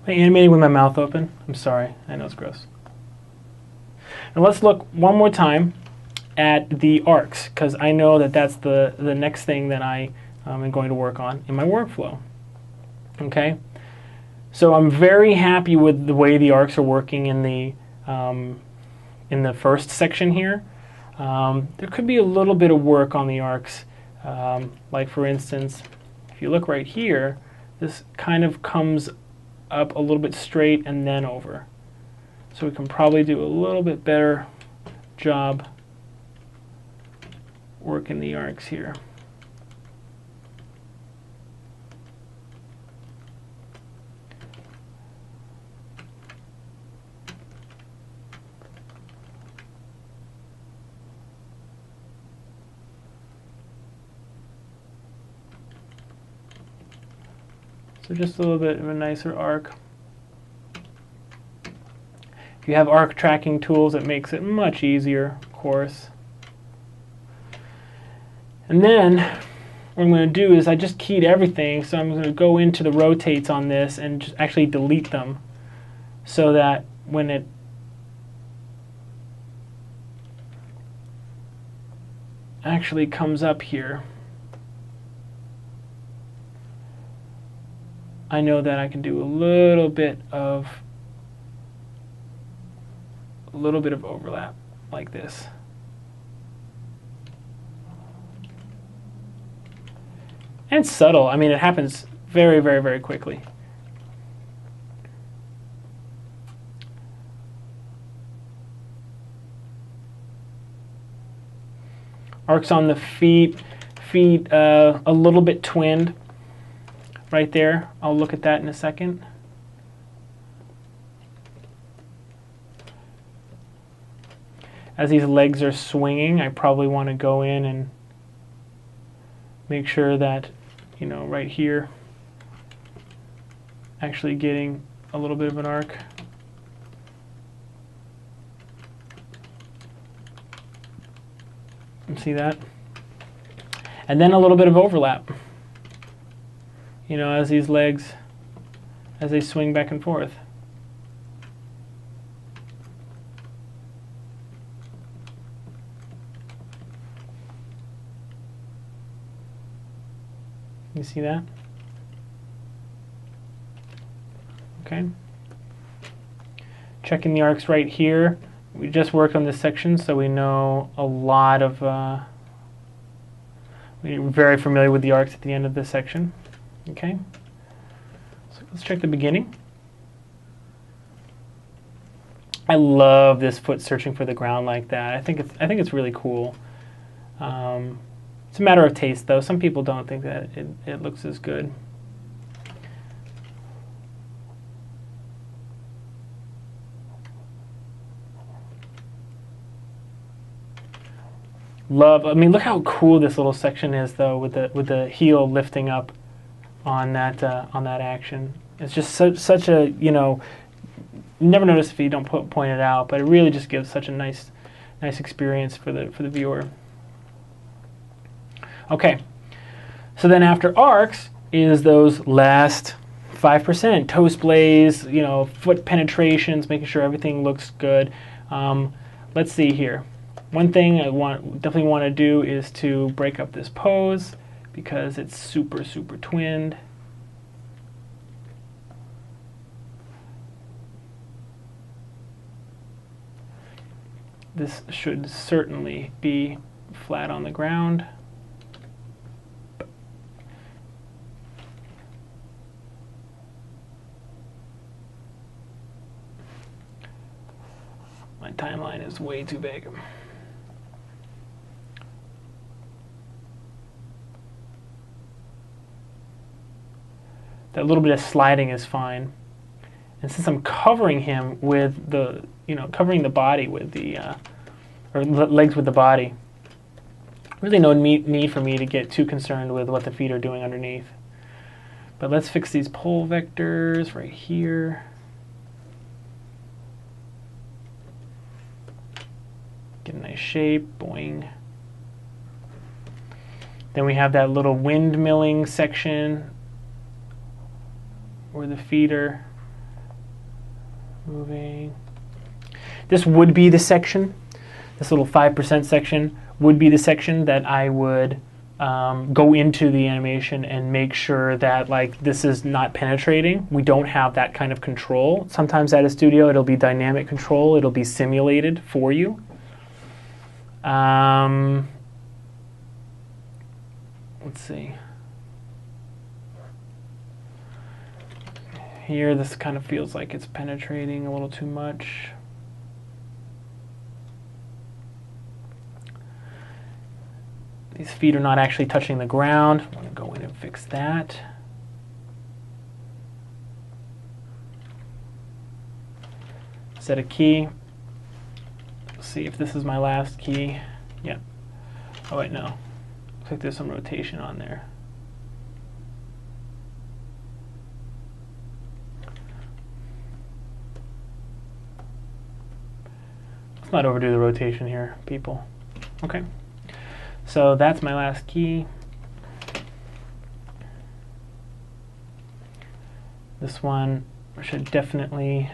Am I animating with my mouth open? I'm sorry, I know it's gross. And let's look one more time at the arcs, because I know that that's the next thing that I am going to work on in my workflow. Okay, so I'm very happy with the way the arcs are working in the first section here. There could be a little bit of work on the arcs, like for instance, if you look right here, this kind of comes up a little bit straight and then over. So we can probably do a little bit better job working the arcs here. So just a little bit of a nicer arc. If you have arc tracking tools, it makes it much easier, of course. And then what I'm going to do is I just keyed everything, so I'm going to go into the rotates on this and just actually delete them so that when it actually comes up here, I know that I can do a little bit of overlap like this. And it's subtle. I mean, it happens very, very, very quickly. Arcs on the feet a little bit twinned right there. I'll look at that in a second. As these legs are swinging, I probably want to go in and make sure that, you know, right here, actually getting a little bit of an arc. See that? And then a little bit of overlap. You know, as these legs, as they swing back and forth. You see that? Okay. Checking the arcs right here. We just worked on this section, so we know a lot of, we're very familiar with the arcs at the end of this section. Okay. So let's check the beginning. I love this foot searching for the ground like that. I think it's really cool. It's a matter of taste, though. Some people don't think that it looks as good. Love. I mean, look how cool this little section is, though, with the heel lifting up on that action. It's just such a, you know, never notice if you don't point it out, but it really just gives such a nice experience for the viewer. Okay, so then after arcs is those last 5%, toe splays, you know, foot penetrations, making sure everything looks good. Let's see here. One thing I definitely want to do is to break up this pose because it's super, super twinned. This should certainly be flat on the ground. My timeline is way too big. That little bit of sliding is fine. And since I'm covering him with the, you know, covering the body with the, or legs with the body, really no need for me to get too concerned with what the feet are doing underneath. But let's fix these pole vectors right here. Get a nice shape, boing. Then we have that little windmilling section where the feet are moving. This would be the section, this little 5% section would be the section that I would go into the animation and make sure that like this is not penetrating. We don't have that kind of control. Sometimes at a studio it'll be dynamic control, it'll be simulated for you. Let's see. Here this kind of feels like it's penetrating a little too much. These feet are not actually touching the ground. I'm going to go in and fix that. Set a key. Let's see if this is my last key. Yeah. Oh wait, no. Looks like there's some rotation on there. Let's not overdo the rotation here, people. Okay. So that's my last key. This one should definitely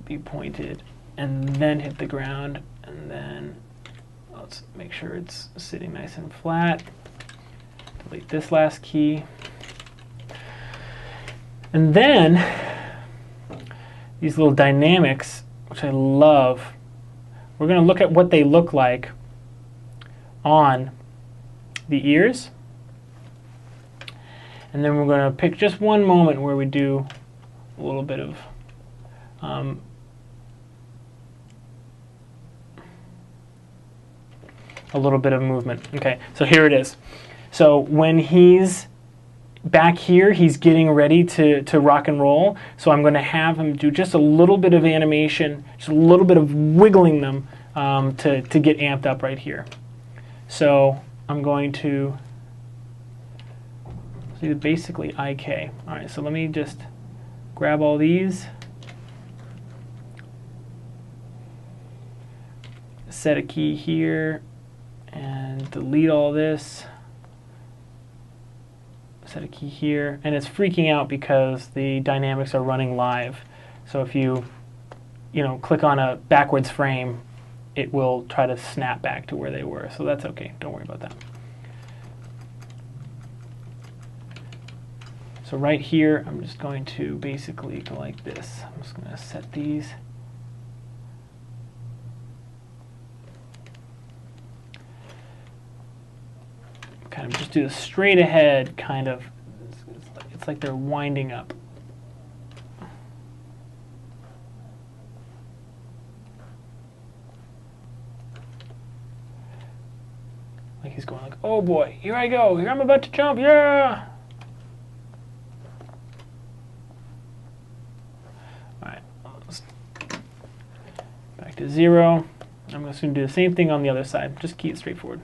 be pointed and then hit the ground, and then let's make sure it's sitting nice and flat. Delete this last key. And then these little dynamics, which I love, we're going to look at what they look like on the ears. And then we're going to pick just one moment where we do a little bit of movement. Okay, so here it is. So when he's back here, he's getting ready to rock and roll. So I'm going to have him do just a little bit of animation, just a little bit of wiggling them to get amped up right here. So I'm going to do basically IK. All right, so let me just grab all these, set a key here, and delete all this. Set a key here, and it's freaking out because the dynamics are running live. So if you click on a backwards frame, it will try to snap back to where they were. So that's okay. Don't worry about that. So right here, I'm just going to basically go like this. I'm just going to set these. Kind of just do the straight ahead kind of. It's like they're winding up. Like he's going like, oh boy, here I go, here I'm about to jump, yeah! Alright, back to 0. I'm just going to do the same thing on the other side. Just keep it straightforward.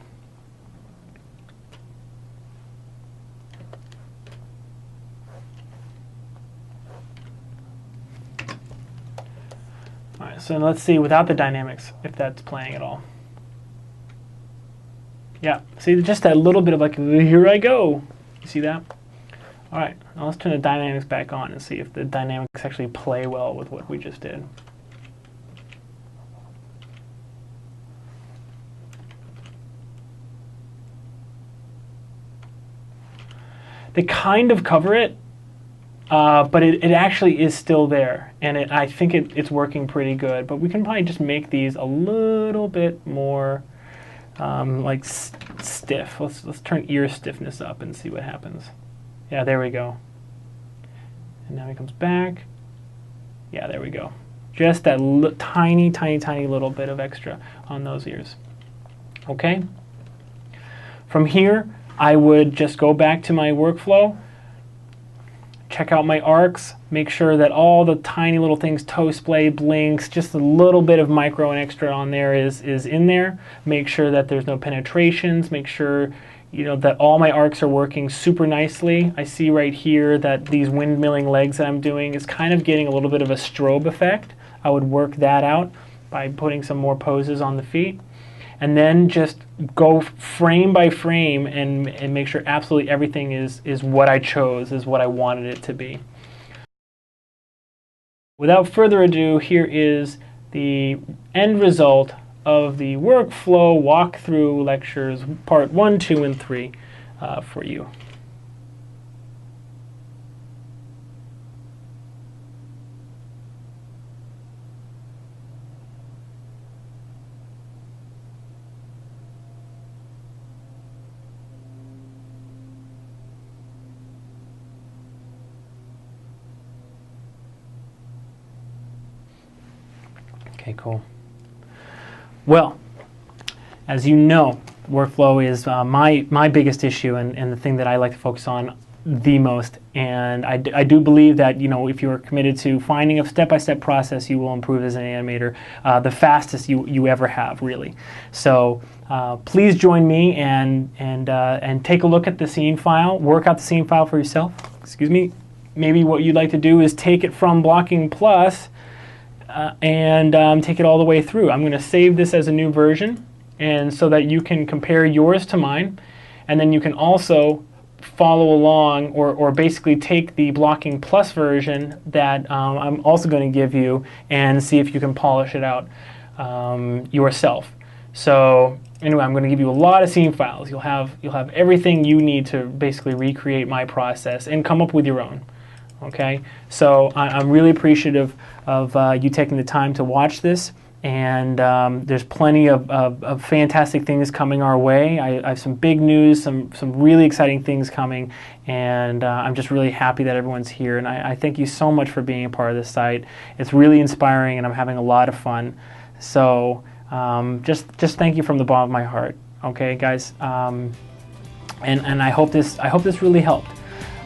So let's see without the dynamics if that's playing at all. Yeah, see just that little bit of like, here I go. You see that? All right, now let's turn the dynamics back on and see if the dynamics actually play well with what we just did. They kind of cover it, but it actually is still there, and I think it's working pretty good. But we can probably just make these a little bit more like stiff. Let's turn ear stiffness up and see what happens. Yeah, there we go. And now he comes back. Yeah, there we go. Just that tiny, tiny, tiny little bit of extra on those ears. Okay. From here, I would just go back to my workflow. Check out my arcs, make sure that all the tiny little things, toe splay, blinks, just a little bit of micro and extra on there is in there. Make sure that there's no penetrations, make sure that all my arcs are working super nicely. I see right here that these windmilling legs that I'm doing is kind of getting a little bit of a strobe effect. I would work that out by putting some more poses on the feet. and then just go frame by frame and make sure absolutely everything is what I chose, is what I wanted it to be. Without further ado, here is the end result of the workflow walkthrough lectures part 1, 2, and 3 for you. Okay, cool. Well, as you know, workflow is my biggest issue and the thing that I like to focus on the most. And I do believe that, you know, if you're committed to finding a step-by-step process, you will improve as an animator the fastest you ever have, really. So please join me and take a look at the scene file, work out the scene file for yourself. Excuse me. Maybe what you'd like to do is take it from Blocking Plus and take it all the way through. I'm going to save this as a new version, and so that you can compare yours to mine, and then you can also follow along or basically take the Blocking Plus version that I'm also going to give you and see if you can polish it out yourself. So anyway, I'm going to give you a lot of scene files. You'll have everything you need to basically recreate my process and come up with your own. Okay, so I'm really appreciative of you taking the time to watch this, and there's plenty of fantastic things coming our way. I have some big news, some really exciting things coming, and I'm just really happy that everyone's here, and I thank you so much for being a part of this site. It's really inspiring, and I'm having a lot of fun. So just thank you from the bottom of my heart. Okay, guys, and I hope this really helped.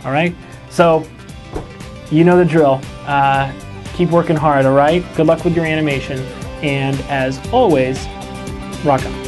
All right, so. You know the drill. Keep working hard, all right? Good luck with your animation. And as always, rock on.